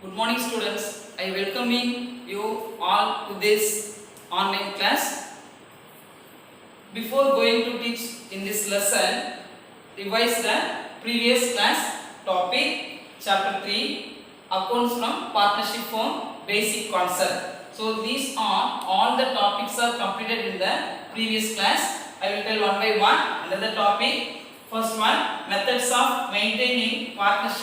Good morning students. I welcoming you all to this online class. Before going to teach in this lesson, revise the previous class topic chapter 3 accounts from partnership firm basic concept. So these are all the topics are completed in the previous class. I will tell one by one. Another topic. First one, methods of maintaining partners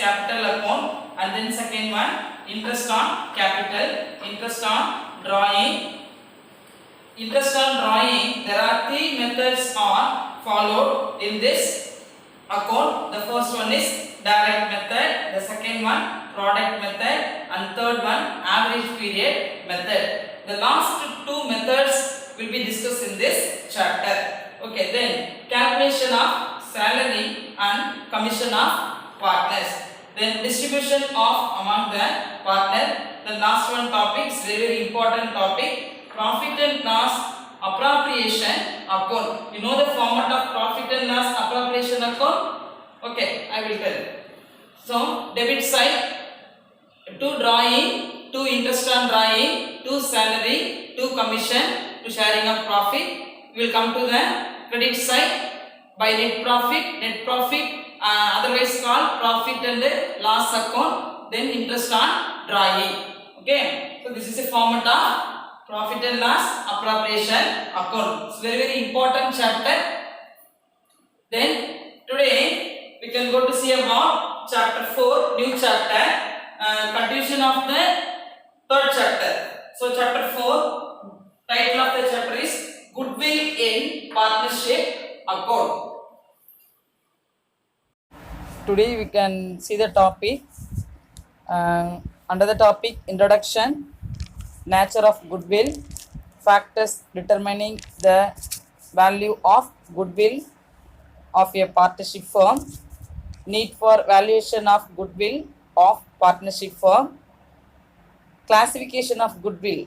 capital account, and then second one, interest on capital, interest on drawing. Interest on drawing, there are three methods are followed in this account. The first one is direct method, the second one product method, and third one average period method. The last two methods will be discussed in this chapter. Okay, then calculation of salary and commission of partners, then distribution of among the partner. The last one topic is very important topic, profit and loss appropriation account. You know the format of profit and loss appropriation account? Okay, I will tell you. So debit side, to drawing, to interest on drawing, to salary, to commission, to sharing of profit. We will come to the credit side by net profit, otherwise called profit and loss account, then interest on drawing. Okay, so this is a format of profit and loss appropriation account. It's very important chapter. Then today we can go to see about chapter 4, new chapter, continuation of the third chapter. So chapter 4, title of the chapter is goodwill in partnership account. Today we can see the topic under the topic introduction, nature of goodwill, factors determining the value of goodwill of a partnership firm, need for valuation of goodwill of partnership firm, classification of goodwill,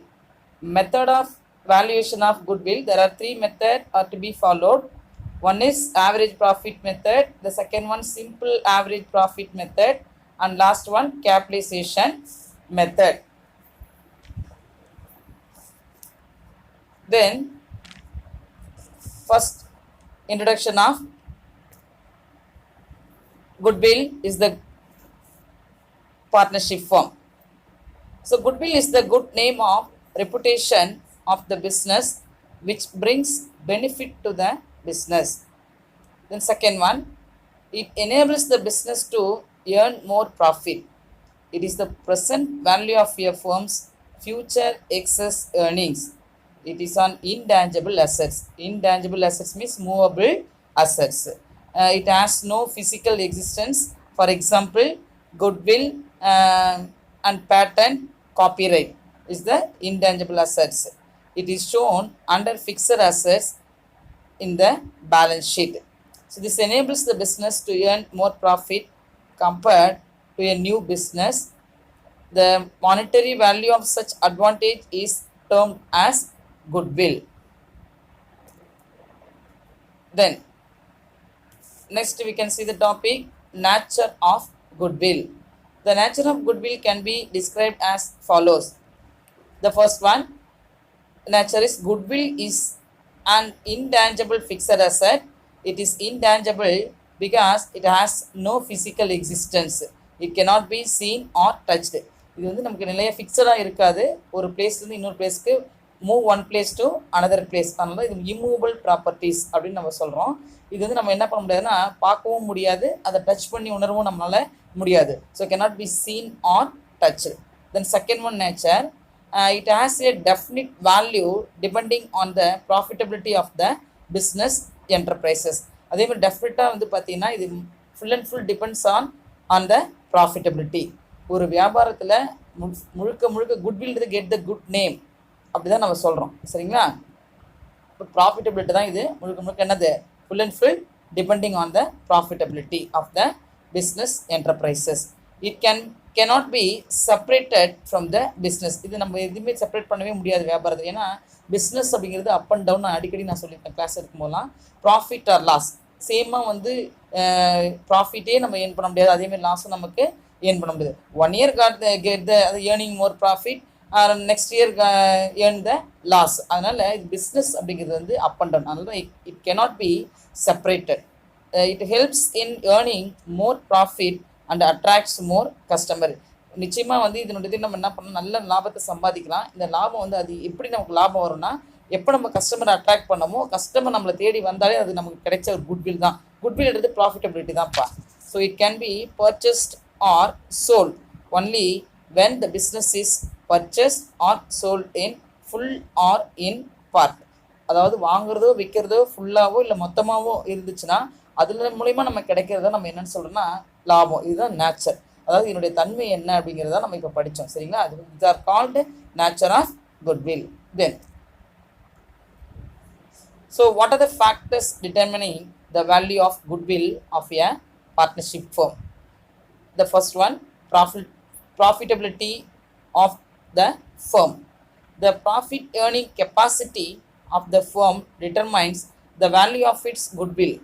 method of valuation of goodwill. There are three methods are to be followed. One is average profit method, the second one simple average profit method, and last one capitalization method. Then first, introduction of goodwill is the partnership firm. So goodwill is the good name of reputation of the business which brings benefit to the business. Then second one, it enables the business to earn more profit. It is the present value of a firm's future excess earnings. It is on intangible assets. Intangible assets means movable assets. It has no physical existence. For example, goodwill and patent, copyright is the intangible assets. It is shown under fixed assets in the balance sheet. So this enables the business to earn more profit compared to a new business. The monetary value of such advantage is termed as goodwill. Then next we can see the topic nature of goodwill. The nature of goodwill can be described as follows. The first one, nature is goodwill is an intangible fixed asset. It is intangible because it has no physical existence. It cannot be seen or touched. இது வந்து நமக்கு நிறைய ஃபிக்ஸடாக இருக்காது. ஒரு பிளேஸ்லேருந்து இன்னொரு பிளேஸ்க்கு move one place to another place. அதனால இது இம்மூவபிள் ப்ராப்பர்ட்டிஸ் அப்படின்னு நம்ம சொல்கிறோம். இது வந்து நம்ம என்ன பண்ண முடியாதுன்னா பார்க்கவும் முடியாது, அதை டச் பண்ணி உணரவும் நம்மளால் முடியாது. So cannot be seen or touched. Then second one, nature. It has a definite value depending on the profitability of the business enterprises. அதே மாதிரி டெஃபினட்டாக வந்து பார்த்தீங்கன்னா இது full and full depends on the profitability. ஒரு வியாபாரத்தில் முழுக்க goodwill get the good name அப்படி தான் நம்ம சொல்கிறோம், சரிங்களா? இப்போ ப்ராஃபிட்டபிலிட்டி தான் இது முழுக்க என்னது, full and full depending on the profitability of the business enterprises. It cannot be separated from the business. இது நம்ம எதுவுமே செப்பரேட் பண்ணவே முடியாது வியாபாரத்தில். ஏன்னா பிஸ்னஸ் அப்படிங்கிறது அப் அண்ட் டவுன் அடிக்கடி நான் சொல்லியிருக்கேன் கிளாஸ் எடுக்கும்போதெல்லாம். ப்ராஃபிட் ஆர் லாஸ், சேமாக வந்து ப்ராஃபிட்டே நம்ம ஏர்ன் பண்ண முடியாது, அதேமாதிரி லாஸும் நமக்கு ஏர்ன் பண்ண முடியாது. 1 year get the earning more profit, next year earn the loss. அதனால் இது பிஸ்னஸ் அப்படிங்கிறது வந்து அப் அண்ட் டவுன். அதனால it cannot be separated. It helps in earning more profit and attracts more customer. நிச்சயமாக வந்து இதனுடைய நம்ம என்ன பண்ணணும், நல்ல லாபத்தை சம்பாதிக்கலாம். இந்த லாபம் வந்து அது எப்படி நமக்கு லாபம் வரும்னா, எப்போ நம்ம கஸ்டமரை அட்ராக்ட் பண்ணமோ கஸ்டமர் நம்மளை தேடி வந்தாலே அது நமக்கு கிடைச்ச ஒரு குட்வில் தான். குட்வில் எடுத்து ப்ராஃபிட்டபிலிட்டி தான்ப்பா. So it can be purchased or sold only when the business is purchased or sold in full or in part. அதாவது வாங்குறதோ விற்கிறதோ ஃபுல்லாகவோ இல்லை மொத்தமாகவோ இருந்துச்சுன்னா அதில் மூலிமா நம்ம கிடைக்கிறத நம்ம என்னென்னு சொல்கிறோன்னா லாபம். இதுதான் நேச்சர். அதாவது என்னுடைய தன்மை என்ன அப்படிங்கிறத நம்ம இப்போ படித்தோம், சரிங்களா? அது it are called nature of goodwill. Then so what are the factors determining the value of goodwill of a partnership firm? The first one, profitability of the firm. The profit earning capacity of the firm determines the value of its goodwill.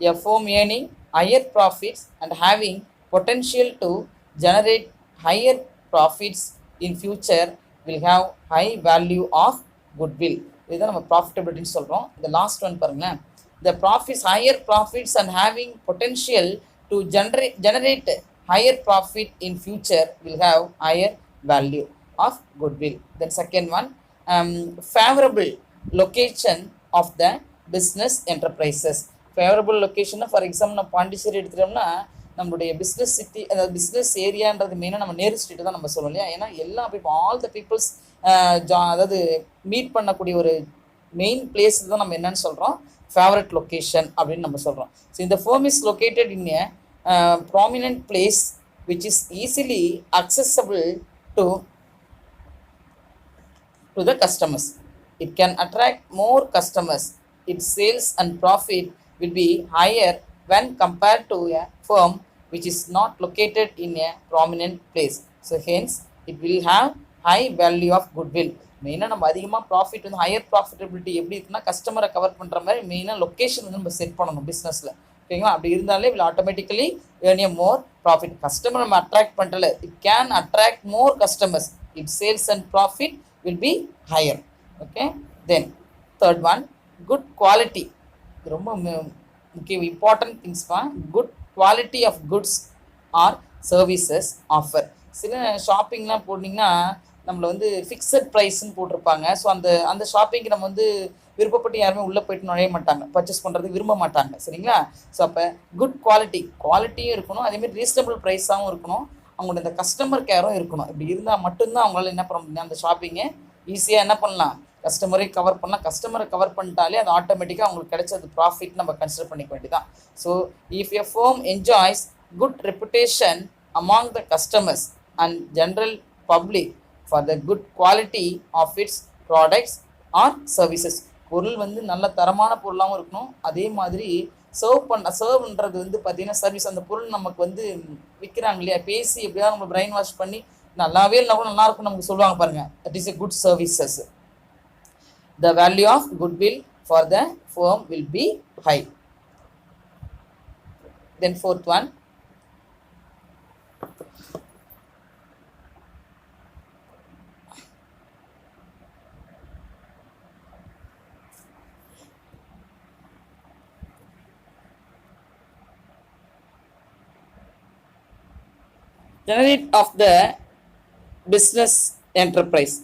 A firm earning higher profits and having potential to generate higher profits in future will have high value of goodwill. இதுதான் நம்ம ப்ராஃபிட்டபிலிட்டின்னு சொல்கிறோம். இந்த last one பாருங்களேன், the profits higher profits and having potential to generate higher profit in future will have higher value of goodwill. Then second one, favourable location of the business enterprises. Favourable லொக்கேஷன்னா for example நம்ம பாண்டிச்சேரி எடுத்துட்டோம்னா நம்மளுடைய business city, அதாவது business ஏரியான்றது மெயினாக நம்ம Nehru street தான் நம்ம சொல்லணும் இல்லையா? ஏன்னா எல்லா பீப்புள், ஆல் த பீப்புள்ஸ் அதாவது மீட் பண்ணக்கூடிய ஒரு மெயின் பிளேஸ் தான் நம்ம என்னன்னு சொல்கிறோம், ஃபேவரட் லொக்கேஷன் அப்படின்னு நம்ம சொல்கிறோம். ஸோ இந்த firm is located in a prominent place which is easily accessible to the customers. It can attract more customers. Its sales and profit will be higher when compared to a firm which is not located in a prominent place. So hence it will have high value of goodwill. மெயினாக நம்ம அதிகமாக profit வந்து higher profitability எப்படி இருக்குன்னா, கஸ்டமரை cover பண்ணுற மாதிரி மெயினாக லொக்கேஷன் வந்து நம்ம செட் பண்ணணும் பிஸ்னஸில், ஓகேங்களா? அப்படி இருந்தாலே will automatically earn a more profit. Customer நம்ம அட்ராக்ட் பண்ணுறல, it can attract more customers. It sales and profit will be higher. Okay, then third one, good quality. ரொம்ப முக்கிய இம்பார்ட்டன்ட் திங்ஸ்ப்பா. Good quality of goods or services offer. சில ஷாப்பிங்லாம் போட்டிங்கன்னா நம்மளை வந்து ஃபிக்ஸட் ப்ரைஸ்ன்னு போட்டிருப்பாங்க. ஸோ அந்த ஷாப்பிங்க்கு நம்ம வந்து விருப்பப்பட்டு யாருமே உள்ளே போய்ட்டு நுழைய மாட்டாங்க, பர்ச்சேஸ் பண்ணுறதுக்கு விரும்ப மாட்டாங்க, சரிங்களா? ஸோ அப்போ குட் குவாலிட்டியும் இருக்கணும், அதேமாதிரி ரீசனபிள் ப்ரைஸாகவும் இருக்கணும், அவங்களோட இந்த கஸ்டமர் கேரும் இருக்கணும். இப்படி இருந்தால் மட்டும்தான் அவங்களால என்ன பண்ண முடியும், அந்த ஷாப்பிங்கை ஈஸியாக என்ன பண்ணலாம், கஸ்டமரை கவர் பண்ணலாம். கஸ்டமரை கவர் பண்ணிட்டாலே அது ஆட்டோமேட்டிக்காக அவங்களுக்கு கிடைச்சது ப்ராஃபிட் நம்ம கன்சிடர் பண்ணிக்க வேண்டியதான். So if a firm enjoys good reputation among the customers and general public for the good quality of its products or services. பொருள் வந்து நல்ல தரமான பொருளாகவும் இருக்கணும், அதே மாதிரி சர்வ்ன்றது வந்து பார்த்திங்கன்னா சர்வீஸ். அந்த பொருள் நமக்கு வந்து விற்கிறாங்க இல்லையா, பேசி எப்படியாவது நம்ம பிரெயின் வாஷ் பண்ணி நல்லாவே இல்லை கூட நல்லாயிருக்கும் நமக்கு சொல்லுவாங்க பாருங்கள், that is a good services. The value of goodwill for the firm will be high. Then fourth one, generate of the business enterprise.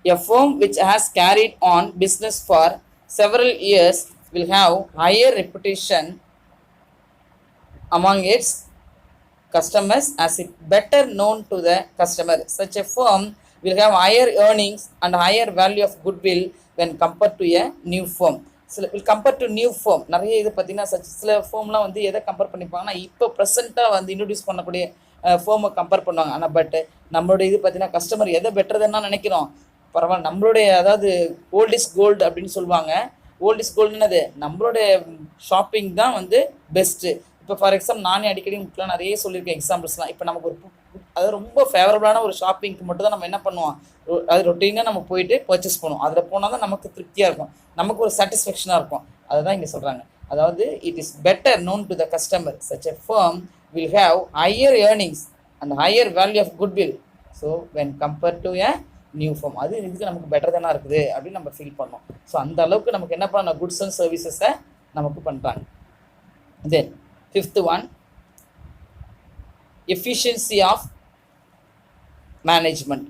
A firm which has carried on business for several years will have higher reputation among its customers as it better known to the customer. Such a firm will have higher earnings and higher value of goodwill when compared to a new firm. will compare to new firm. நிறைய இது பார்த்தீங்கன்னா சில ஃபேர்ம்லாம் வந்து எதை compare பண்ணிப்பாங்கன்னா இப்போ ப்ரெசென்ட்டாக வந்து introduce பண்ணக்கூடிய ஃபேர்மை compare பண்ணுவாங்க. ஆனால் பட் நம்மளுடைய இது பார்த்தீங்கன்னா கஸ்டமர் எதை பெட்டர்தான் நினைக்கிறோம், பரவாயில்ல நம்மளுடைய, அதாவது ஓல்ட் இஸ் கோல்டு அப்படின்னு சொல்லுவாங்க. ஓல்ட் இஸ் கோல்டுன்னது நம்மளுடைய ஷாப்பிங் தான் வந்து பெஸ்ட்டு. இப்போ ஃபார் எக்ஸாம்பிள் நானே அடிக்கடி முக்கியம் நிறைய சொல்லியிருக்கேன் எக்ஸாம்பிள்ஸ்லாம். இப்போ நமக்கு ஒரு அதாவது ரொம்ப ஃபேவரபுளான ஒரு ஷாப்பிங்க்கு மட்டும் தான் நம்ம என்ன பண்ணுவோம், அது ரொட்டீனாக நம்ம போயிட்டு பர்ச்சேஸ் பண்ணுவோம். அதில் போனால் தான் நமக்கு திருப்தியாக இருக்கும், நமக்கு ஒரு சாட்டிஸ்ஃபேக்ஷனாக இருக்கும். அதுதான் இங்கே சொல்கிறாங்க. அதாவது it is better known to the customer. Such a firm will have higher earnings and higher value of goodwill. So when compared to a new firm, அது இதுக்கு நமக்கு பெட்டர் தானே இருக்குது அப்படின்னு நம்ம ஃபீல் பண்ணோம். ஸோ அந்த அளவுக்கு நமக்கு என்ன பண்ணணும், குட்ஸ் அண்ட் சர்வீசஸை நமக்கு பண்ணுறாங்க. Then fifth one, efficiency of management.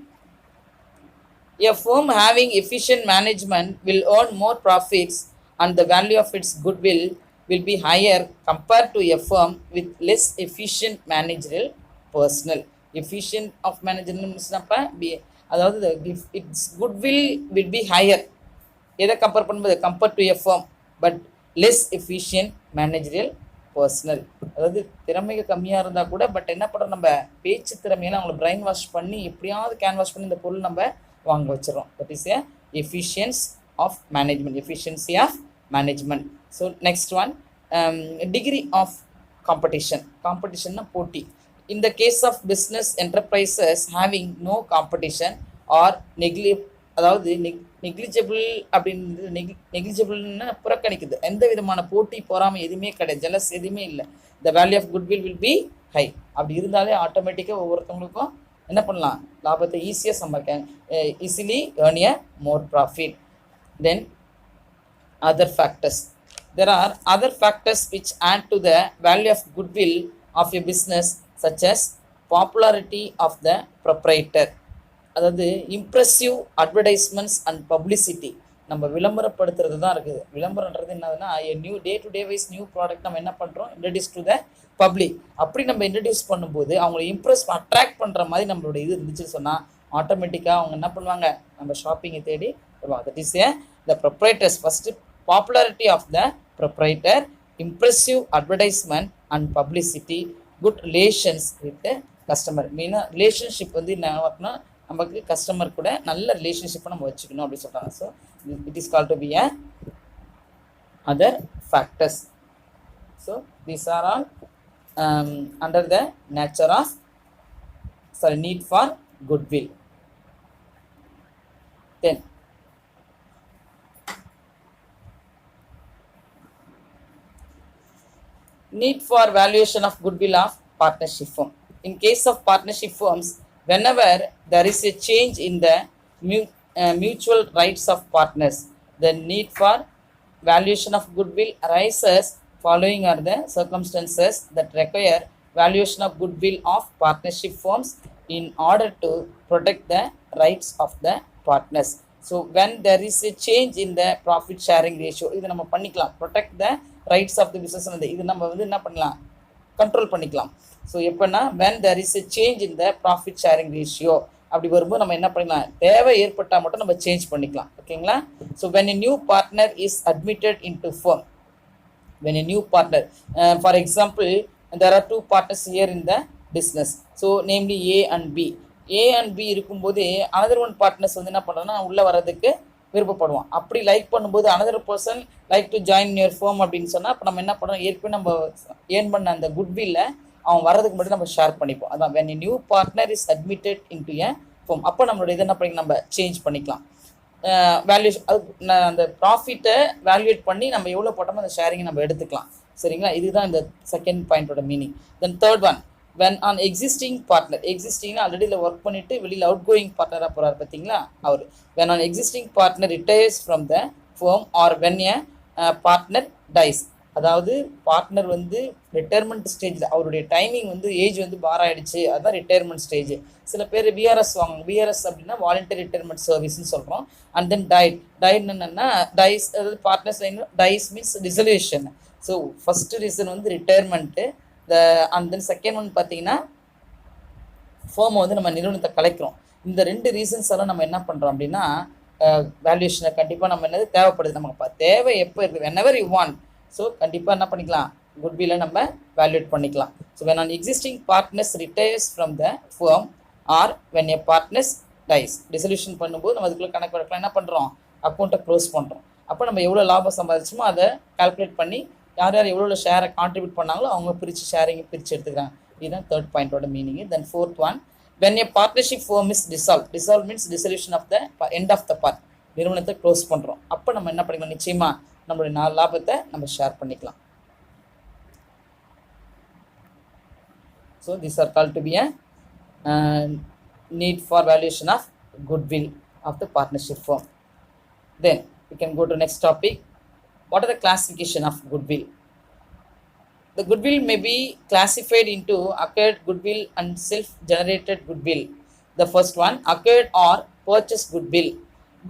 A firm having efficient management will earn more profits and the value of its goodwill will be higher compared to a firm with less efficient managerial personnel. Efficient of managerial means அதாவது its goodwill will be higher. எதை compare பண்ணும்போது, compare to a firm but less efficient managerial personal. அதாவது திறமைகள் கம்மியாக இருந்தால் கூட but என்ன பண்ணுறோம், நம்ம பேச்சு திறமையெல்லாம் அவங்கள பிரைன் வாஷ் பண்ணி எப்படியாவது கேன்வாஷ் பண்ணி இந்த பொருள் நம்ம வாங்க வச்சிடறோம். That is a efficiency of management, efficiency of management. So next one, degree of competition. காம்படிஷன்னா போட்டி. In the case of business enterprises having no competition or அதாவது நெக்லிஜிபிள் அப்படின்றது நெக்லிஜிபிள்னா புறக்கணிக்குது, எந்த விதமான போட்டி பொறாமை எதுவுமே கிடையாது, ஜெலஸ் எதுவுமே இல்லை. The value of goodwill will be high. அப்படி இருந்தாலே ஆட்டோமேட்டிக்காக ஒவ்வொருத்தவங்களுக்கும் என்ன பண்ணலாம், லாபத்தை ஈஸியாக சம்பாதிக்க, easily earn a more profit. Then other factors. There are other factors which add to the value of goodwill of a business, such as popularity of the proprietor. அதாவது இம்ப்ரெசிவ் அட்வர்டைஸ்மெண்ட்ஸ் அண்ட் பப்ளிசிட்டி. நம்ம விளம்பரப்படுத்துறது தான் இருக்குது. விளம்பரன்றது என்னதுன்னா, new day to day wise new product நம்ம என்ன பண்ணுறோம், இன்ட்ரடியூஸ் டு த பப்ளிக். அப்படி நம்ம இன்ட்ரடியூஸ் பண்ணும்போது அவங்கள இம்ப்ரெஸ் அட்ராக்ட் பண்ணுற மாதிரி நம்மளோட இது இருந்துச்சுன்னு சொன்னால் ஆட்டோமேட்டிக்காக அவங்க என்ன பண்ணுவாங்க, நம்ம ஷாப்பிங்கை தேடி வருவாங்க. That is the proprietors. First popularity of the proprietor, impressive advertisement and publicity, good relations with customer. மெயினாக ரிலேஷன்ஷிப் வந்து என்ன, நமக்கு கஸ்டமர் கூட நல்ல ரிலேஷன்ஷிப்பை நம்ம வச்சுக்கணும் அப்படின்னு சொல்கிறாங்க. So it is called to be a other factors. So these are all under the nature of need for goodwill. Then need for valuation of goodwill of partnership firm. In case of partnership firms, whenever there is a change in the mutual rights of partners, the need for valuation of goodwill arises. Following are the circumstances that require valuation of goodwill of partnership firms in order to protect the rights of the partners. So when there is a change in the profit sharing ratio, இது நம்ம பண்ணிக்கலாம். protect the rights of the business, இது நம்ம வந்து என்ன பண்ணலாம், control பண்ணிக்கலாம். So எப்போன்னா when there is a change in the profit sharing ratio, அப்படி வரும்போது நம்ம என்ன பண்ணிக்கலாம், தேவை ஏற்பட்டால் மட்டும் நம்ம சேஞ்ச் பண்ணிக்கலாம். ஓகேங்களா? So when a new partner is admitted into firm, when a new partner, for example there are two partners here in the business, so namely A and B. A and B இருக்கும்போது another one partners வந்து என்ன பண்ணுறோன்னா உள்ளே வர்றதுக்கு விருப்பப்படுவோம். அப்படி like பண்ணும்போது another person like to join your firm அப்படின்னு சொன்னால் அப்போ நம்ம என்ன பண்ணுறோம், ஏற்கனவே நம்ம ஏர்ன் பண்ண அந்த குட்வில்ல அவன் வர்றதுக்கு மட்டும் நம்ம ஷேர் பண்ணிப்போம். அதான் when a new partner is admitted into a firm, அப்போ நம்மளோட இதை என்ன பண்ணி நம்ம சேஞ்ச் பண்ணிக்கலாம். வேல்யூஷன், அது அந்த ப்ராஃபிட்டை வேல்யூவேட் பண்ணி நம்ம எவ்வளோ போட்டோமோ அந்த ஷேரிங்கை நம்ம எடுத்துக்கலாம். சரிங்களா? இதுதான் இந்த செகண்ட் பாயிண்டோட meaning. Then third one, when an existing partner, existingனா ஆல்ரெடி இதில் ஒர்க் பண்ணிவிட்டு வெளியில் அவுட் கோயிங் பார்ட்னராக போகிறார் பார்த்தீங்களா அவர். when an existing partner retires from the firm or when a partner dies, அதாவது பார்ட்னர் வந்து ரிட்டையர்மெண்ட் ஸ்டேஜில் அவருடைய டைமிங் வந்து ஏஜ் வந்து பார் ஆகிடுச்சு, அதுதான் ரிட்டையர்மெண்ட் ஸ்டேஜ். சில பேர் விஆர்எஸ் வாங்குவாங்க. விஆர்எஸ் அப்படின்னா வாலண்டரி ரிட்டையர்மெண்ட் சர்வீஸ்ன்னு சொல்கிறோம். அண்ட் தென் டைட்னு என்னென்னா டைஸ், அதாவது partners dies means dissolution. So first reason வந்து retirement, and then second one பார்த்தீங்கன்னா ஃபேமை வந்து நம்ம நிறுவனத்தை கலைக்கிறோம். இந்த ரெண்டு ரீசன்ஸ் எல்லாம் நம்ம என்ன பண்ணுறோம் அப்படின்னா வேல்யூஷனை கண்டிப்பாக நம்ம என்னது தேவைப்படுது. நமக்கு தேவை எப்போ இருக்குது, whenever you want. ஸோ கண்டிப்பாக என்ன பண்ணிக்கலாம், குட்வில்லை நம்ம வேல்யூட் பண்ணிக்கலாம். So when an existing partners retires from the firm or when a partners dies, dissolution பண்ணும்போது நம்ம அதுக்குள்ளே கணக்கு வழக்கெலாம் என்ன பண்ணுறோம், அக்கௌண்ட்டை க்ளோஸ் பண்ணுறோம். அப்போ நம்ம எவ்வளோ லாபம் சம்பாதிச்சோமோ அதை கால்குலேட் பண்ணி யார் யார் எவ்வளோ ஷேரை கான்ட்ரிபியூட் பண்ணாங்களோ அவங்க பிரித்து ஷேரிங்கை பிரித்து எடுத்துக்கிறாங்க. இதுதான் தேர்ட் பாயிண்டோட meaning. Then fourth one, when a partnership firm is dissolved means dissolution of the end of the part, நிறுவனத்தை க்ளோஸ் பண்ணுறோம். அப்போ நம்ம என்ன பண்ணிக்கலாம், நிச்சயமாக நம்மளுடைய லாபத்தை நம்ம ஷேர் பண்ணிக்கலாம். So these are called to be a need for valuation of goodwill of the partnership firm. Then we can go to next topic. What are the classification of goodwill? The goodwill may be classified into acquired goodwill and self-generated goodwill. The first one, acquired or purchased goodwill.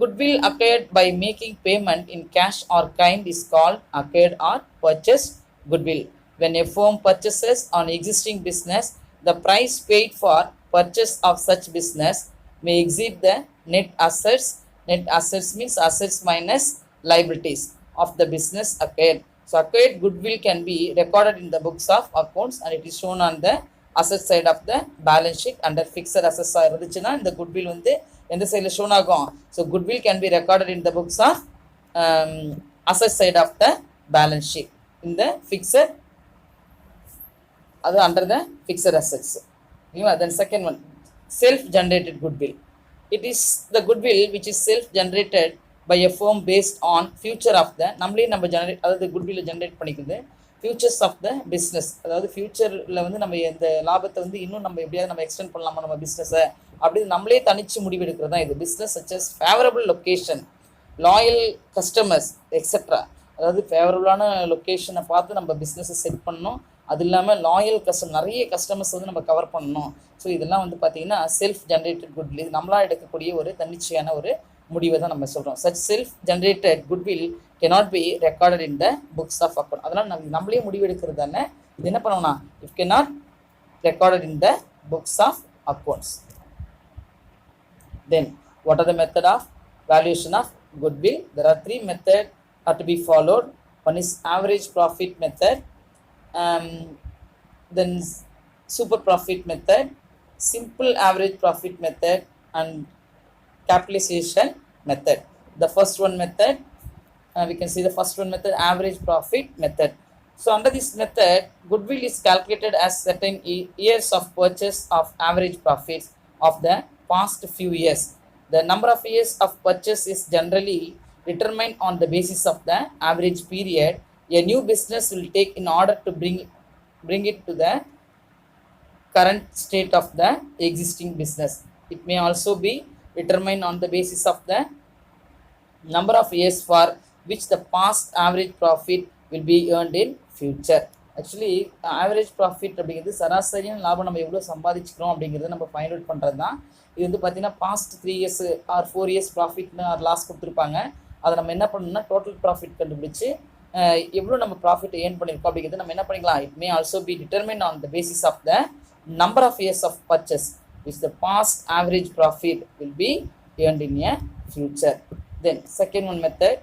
Goodwill acquired by making payment in cash or kind is called acquired or purchased goodwill. When a firm purchases on existing business, the price paid for purchase of such business may exceed the net assets. Net assets means assets minus liabilities of the business acquired. So acquired goodwill can be recorded in the books of accounts and it is shown on the asset side of the balance sheet under fixed assets. இருந்துச்சுன்னா இந்த goodwill வந்து எந்த சைடில் shown ஆகும்? So goodwill can be recorded in the books of asset side of the balance sheet in the fixed, அது under the fixed assets. Then second one, self-generated goodwill. It is the goodwill which is self-generated by a firm based on future of the நம்மளே நம்ம generate, அதாவது goodwill generate பண்ணிக்கிறது features of the business. அதாவது ஃபியூச்சரில் வந்து நம்ம இந்த லாபத்தை வந்து இன்னும் நம்ம எப்படியாவது நம்ம எக்ஸ்டெண்ட் பண்ணலாமா நம்ம பிஸ்னஸை அப்படின்னு நம்மளே தனிச்சு முடிவெடுக்கிறது தான் இது business. Such as favourable location, loyal customers etcetera. அதாவது ஃபேவரபுளான லொக்கேஷனை பார்த்து நம்ம பிஸ்னஸை செட் பண்ணணும். அது இல்லாமல் லாயல் நிறைய கஸ்டமர்ஸ் வந்து நம்ம கவர் பண்ணணும். ஸோ இதெல்லாம் வந்து பார்த்திங்கன்னா செல்ஃப் ஜென்ரேட்டட் குட்வில், இது நம்மளாக எடுக்கக்கூடிய ஒரு தன்னிச்சையான ஒரு முடிவை தான் நம்ம சொல்கிறோம். Such self generated goodwill cannot be recorded in the books of account. அதனால் நம்மளே முடிவு எடுக்கிறது தானே. இது என்ன பண்ணணும்னா it cannot recorded in the books of accounts. Then what are the method of valuation of goodwill? There are three methods are to be followed. One is average profit method, then super profit method, simple average profit method, and capitalization method. The first one method, we can see the first one method, average profit method. So under this method, goodwill is calculated as certain years of purchase of average profits of the past few years. The number of years of purchase is generally determined on the basis of the average period a new business will take in order to bring it to the current state of the existing business. It may also be determined on the basis of the number of years for which the past average profit will be earned in future. Actually average profit அப்படிங்கிறது சராசரியான லாபம் நம்ம எவ்வளோ சம்பாதிச்சுக்கிறோம் அப்படிங்கிறத நம்ம find out பண்ணுறது தான். இது வந்து பார்த்திங்கன்னா பாஸ்ட் 3 years ஆர் 4 years ப்ராஃபிட்னு ஆர் லாஸ் கொடுத்துருப்பாங்க. அதை நம்ம என்ன பண்ணணும்னா டோட்டல் ப்ராஃபிட் கண்டுபிடிச்சு எவ்வளோ நம்ம ப்ராஃபிட் ஏர்ன் பண்ணியிருக்கோம் அப்படிங்கிறது நம்ம என்ன பண்ணிக்கலாம். It may also be determine on the basis of the number of years of purchase which the past average profit will be earned in a future. Then second one method,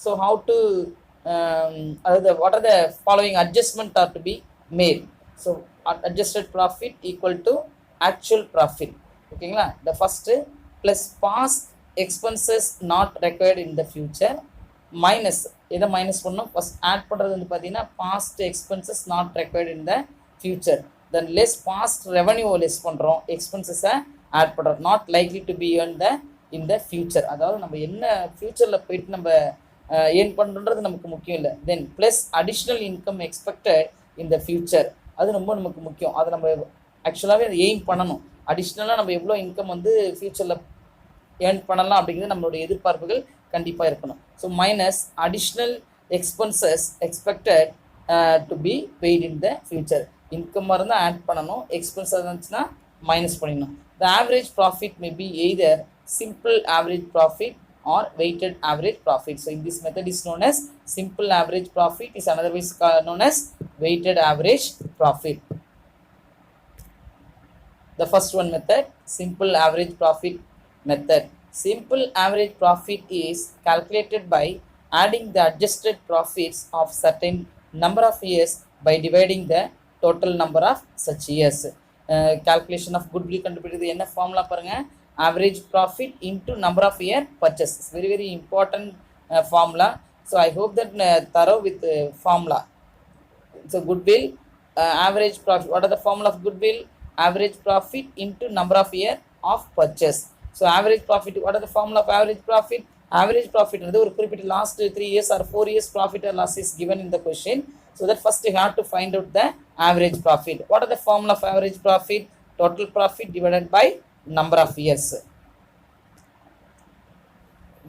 so how to what are the following adjustment are to be made? So adjusted profit equal to actual profit. Okay, the first plus past expenses not required in the future minus எதை minus பண்ணணும், first add பண்ணுறது வந்து பார்த்தீங்கன்னா past expenses not required in the future. Then less past revenue less பண்ணுறோம், எக்ஸ்பென்சஸை add பண்ணுறோம், not likely to be earned in the future. அதாவது நம்ம என்ன ஃபியூச்சரில் போயிட்டு நம்ம ஏர்ன் பண்ணுறது நமக்கு முக்கியம் இல்லை. தென் plus additional income expected in the future, அது ரொம்ப நமக்கு முக்கியம். அதை நம்ம ஆக்சுவலாகவே அதை எய்ம் பண்ணணும். அடிஷ்னலாக நம்ம எவ்வளோ இன்கம் வந்து ஃபியூச்சரில் ஏர்ன் பண்ணலாம் அப்படிங்கிறது நம்மளுடைய எதிர்பார்ப்புகள் கண்டிப்பாக இருக்கணும். So minus additional expenses expected to be paid in the future. இன்கம்மாக இருந்தால் ஆட் பண்ணணும், எக்ஸ்பென்ஸாக இருந்துச்சுன்னா மைனஸ் பண்ணிடணும். The average profit may be either simple average profit or weighted average profit. So in this method is known as simple average profit, is another way known as weighted average profit. The first one method, simple average profit method. Simple average profit is calculated by adding the adjusted profits of certain number of years by dividing the total number of such years. Calculation of goodwill கண்டுபிடிக்கிறது என்ன formula பாருங்க, average profit into number of year purchase. It's very very important formula. So I hope that thorough with formula. So goodwill average profit, what are the formula of goodwill? Average profit into number of year of purchase. So average profit, what are the formula of average profit? average profit is the last 3 years or 4 years profit or loss is given in the question. So that first you have to find out the average profit. What are the formula of average profit? Total profit divided by number of years.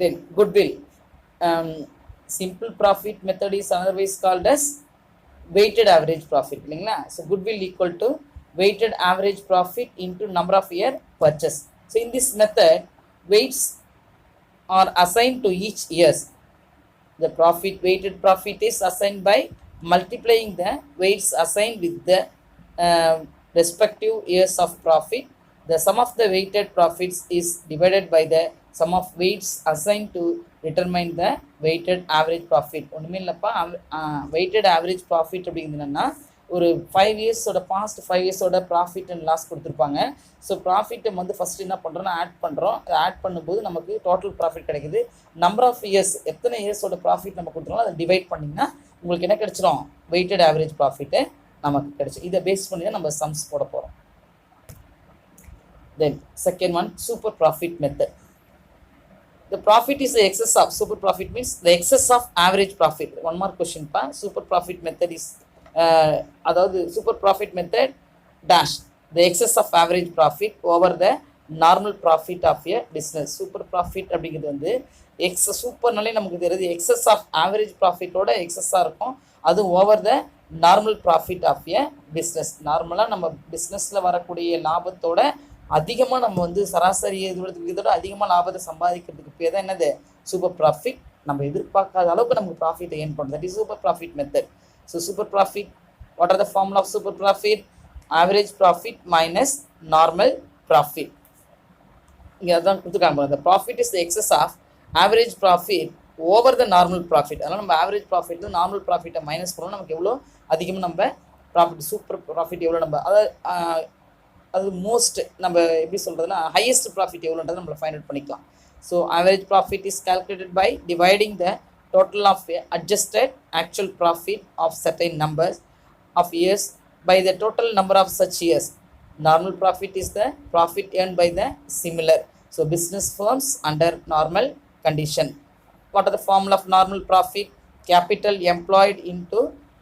Then goodwill. Simple profit method is otherwise called as weighted average profit. So goodwill equal to weighted average profit into number of year purchase. So in this method, weights are assigned to each years. The profit, weighted profit is assigned by multiplying the weights assigned with the respective years of profit. The sum of the weighted profits is divided by the sum of weights assigned to determine the weighted average profit. ஒன்றுமே இல்லைப்பா, weighted average profit அப்படிங்கிறதுனா ஒரு 5 இயர்ஸோட past 5 இயர்ஸோட profit and loss கொடுத்துருப்பாங்க. So ப்ராஃபிட்டை வந்து first என்ன பண்ணுறோன்னா add பண்ணுறோம். Add பண்ணும்போது நமக்கு டோட்டல் ப்ராஃபிட் கிடைக்குது. நம்பர் ஆஃப் இயர்ஸ், எத்தனை இயர்ஸோட ப்ராஃபிட் நம்ம கொடுத்துருவோம் அதை டிவைட் பண்ணிங்கன்னா உங்களுக்கு என்ன கிடைச்சிரும்? வெயிட்டட் ஆவரேஜ் ப்ராஃபிட்டு நமக்கு கிடைச்சிடும். இதை பேஸ் பண்ணி தான் நம்ம சம்ஸ் போட போகிறோம். Then second one, super profit method. The profit is the excess of, super profit means the excess of average profit. One more question pa, super profit method is அதாவது super profit method dash the excess of average profit over the normal profit of a business. Super profit அப்படிங்கிறது வந்து excess, சூப்பர்னாலே நமக்கு தெரியுது excess of average ப்ராஃபிட்டோட எக்ஸஸாக இருக்கும். அது over the normal profit of a business. நார்மலாக நம்ம பிஸ்னஸில் வரக்கூடிய லாபத்தோட அதிகமாக நம்ம வந்து சராசரி இதோட அதிகமாக லாபத்தை சம்பாதிக்கிறதுக்கு பேர் தான் என்னது? Super profit. நம்ம எதிர்பார்க்காத அளவுக்கு நமக்கு ப்ராஃபிட்டை ஏர்ன் பண்ணுறது, that is super profit method. So super profit, what are the formula of super profit? Average profit minus normal profit. இங்கே அதான் கொடுத்துருக்காங்க. The profit is the excess of average profit over the normal profit. அதனால் நம்ம average profit normal ப்ராஃபிட்டை minus பண்ணோம். நமக்கு எவ்வளோ அதிகமாக நம்ம ப்ராஃபிட், சூப்பர் ப்ராஃபிட் எவ்வளோ நம்ம அது மோஸ்ட் நம்ம எப்படி சொல்கிறதுனா ஹையஸ்ட் ப்ராஃபிட் எவ்வளோன்றதை நம்மளை ஃபைண்ட் அவுட் பண்ணிக்கலாம். So average profit is calculated by dividing the total of adjusted actual profit of certain numbers of years by the total number of such years. Normal profit is the profit earned by the similar. So business firms under normal condition. What are the formula of normal profit? Capital employed into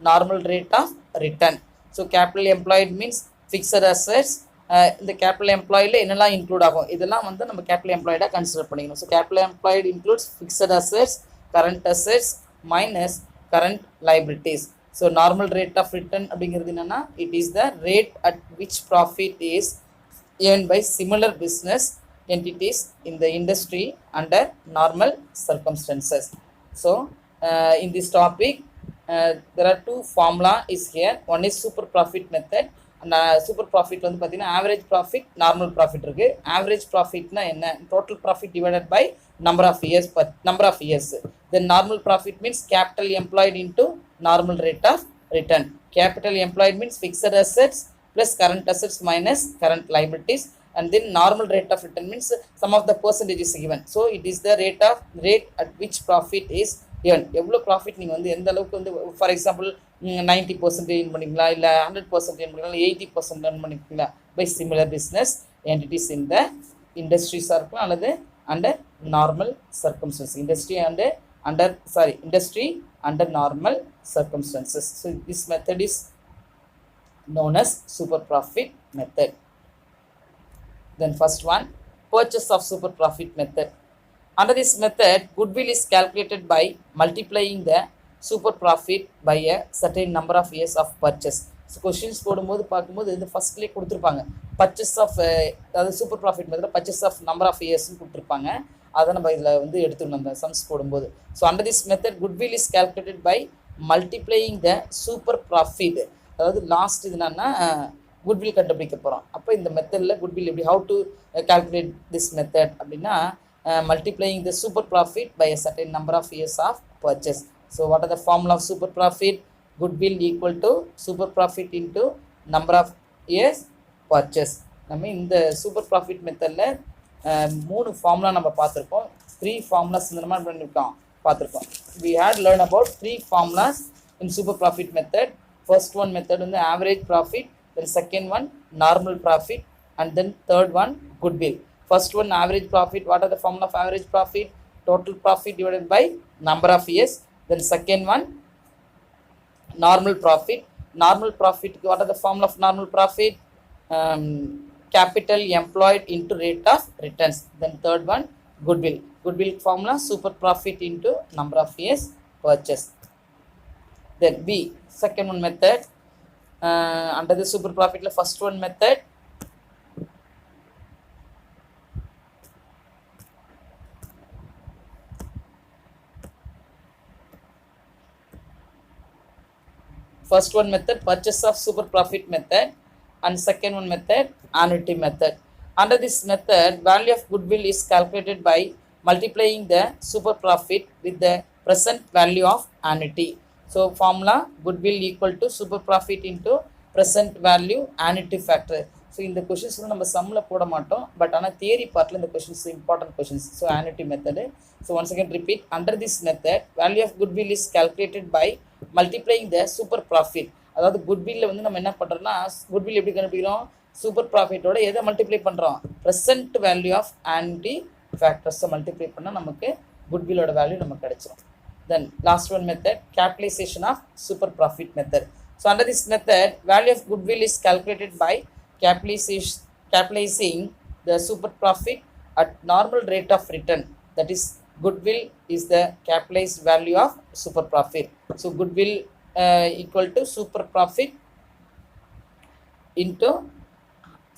normal rate of return. So capital employed means fixed assets. இந்த capital எம்ப்ளாயில என்னெல்லாம் include ஆகும் இதெல்லாம் வந்து நம்ம capital எம்ப்ளாய்டாக consider பண்ணிக்கணும். So capital employed includes fixed assets, current assets minus current liabilities. So normal rate of return அப்படிங்கிறது என்னன்னா it is the rate at which profit is earned by similar business entities in the industry under normal circumstances. So in this topic there are two formula is here. One is super profit method. அந்த super profit வந்து பார்த்தீங்கன்னா average profit, normal profit இருக்குது. Average ப்ராஃபிட்னா என்ன? Total profit divided by number of years. Then normal profit means capital employed into normal rate of return. Capital employed means fixed assets plus current assets minus current liabilities. And then normal rate of return means some of the percentage is given. So it is the rate at which profit is earned. எவ்வளோ profit நீங்கள் வந்து எந்த அளவுக்கு வந்து for example 90% earn பண்ணிங்களா, இல்லை 100% earn பண்ணிங்களா, இல்லை 80% earn பண்ணிங்களா பை சிமிலர் பிஸ்னஸ் என்டிட்டிஸ் இன் த இண்டஸ்ட்ரீஸாக இருக்கலாம் அல்லது under normal circumstances. Industry under normal circumstances. So this method is known as super profit method. Then first one, purchase of super profit method. Under this method, goodwill is calculated by multiplying the super profit by a certain number of years of purchase. So questions போடும்போது பார்க்கும்போது இந்த ஃபஸ்ட்லேயே கொடுத்துருப்பாங்க purchase of, அதாவது super profit மெத்தடில் purchase of number of இயர்ஸ்னு கொடுத்துருப்பாங்க. அதை நம்ம இதில் வந்து எடுத்துக்கணும் அந்த சம்ஸ் போடும்போது. So under this method goodwill is calculated by multiplying the super profit. அதாவது லாஸ்ட் இது என்னன்னா குட்வில் கண்டுபிடிக்க போகிறோம். அப்போ இந்த மெத்தடில் குட்வில் எப்படி, how to calculate this method அப்படின்னா multiplying the super profit by a certain number of years of purchase. So what are the formula of super profit? Goodwill equal to super profit into number of years purchase. நம்ம இந்த super profit மெத்தடில் 3 formula நம்ம பார்த்துருக்கோம். 3 formulas இந்த மாதிரி பண்ணியிருக்கோம் பார்த்துருக்கோம். We had learned about 3 formulas in super profit method. First one method வந்து average profit, then second one normal profit, and then third one goodwill. First one average profit. What are the formula of average profit? total profit divided by number of years. Then second one, normal profit. Normal profit, what are the formula of normal profit? Capital employed into rate of returns. Then third one, goodwill. Goodwill formula, super profit into number of years purchased. Then B, second one method. Under the super profit, first one method, first one method, purchase of super profit method, and second one method, annuity method. Under this method, value of goodwill is calculated by multiplying the super profit with the present value of annuity. So formula, goodwill equal to super profit into present value annuity factor. So in the questions நம்ம சம்ல போட மாட்டோம், but ஆனால் theory பார்ட்டில் இந்த questions important questions. So annuity method. So once again repeat, under this method, value of goodwill is calculated by multiplying the super profit. அதாவது குட்வில்ல வந்து நம்ம என்ன பண்ணுறோம்னா, குட்வில் எப்படி கண்டுபிடிக்கிறோம், சூப்பர் ப்ராஃபிட்டோட எதை மல்டிப்ளை பண்ணுறோம், ப்ரெசன்ட் வேல்யூ ஆஃப் ஆன்டி ஃபேக்டர்ஸை மல்டிப்ளை பண்ணால் நமக்கு குட்வில்லோட வேல்யூ நமக்கு கிடைச்சிரும். Then last one method, capitalization of super profit method. So under this method, value of goodwill is calculated by capitalizing the super profit at normal rate of return. That is, goodwill is the capitalized value of super profit. So goodwill equal to super profit into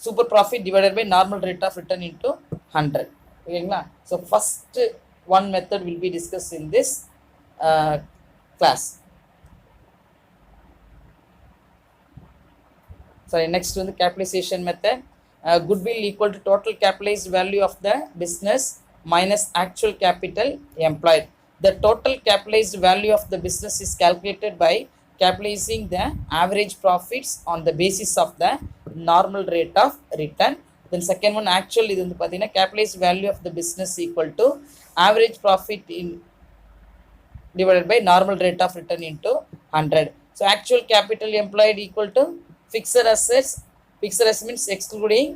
super profit divided by normal rate of return into 100. Okay, so first one method will be discussed in this class. Sorry, next one, the capitalization method. Goodwill equal to total capitalized value of the business minus actual capital employed. The total capitalized value of the business is calculated by capitalizing the average profits on the basis of the normal rate of return. Then second one, actual, இது வந்து பார்த்தீங்கன்னா capitalized value of the business equal to average profit in divided by normal rate of return into 100. So actual capital employed equal to fixed assets. Fixed assets means excluding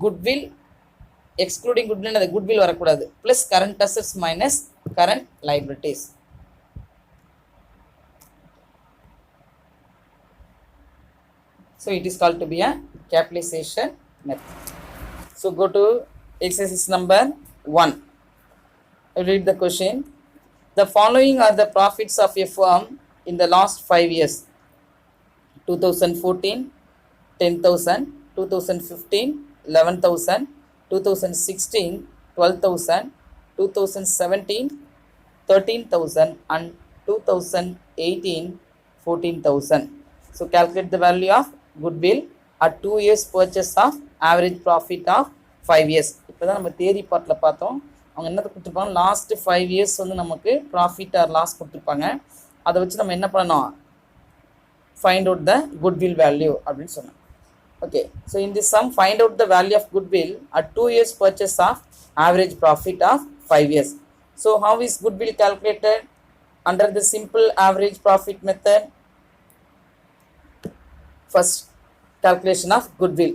goodwill. Excluding goodwill, அந்த goodwill வரக்கூடாது, plus current assets minus current liabilities. So it is called to be a capitalization method. So go to exercise number 1. Read the question. The following are the profits of a firm in the last 5 years: 2014 10,000, 2015 11,000, 2016 12,000, 2017 13,000, and 2018 14,000. So calculate the value of goodwill at 2 years purchase of average profit of 5 years. இப்போ தான் நம்ம theory பார்ட்டில் பார்த்தோம். அவங்க என்ன கொடுத்துருப்பாங்க, last 5 years வந்து நமக்கு ப்ராஃபிட் ஆர் லாஸ் கொடுத்துருப்பாங்க. அதை வச்சு நம்ம என்ன பண்ணணும், find out the goodwill value அப்படின்னு சொன்னோம். Okay, so in this sum, find out the value of goodwill at 2 years purchase of average profit of 5 years. So how is goodwill calculated? Under the simple average profit method. First, calculation of goodwill.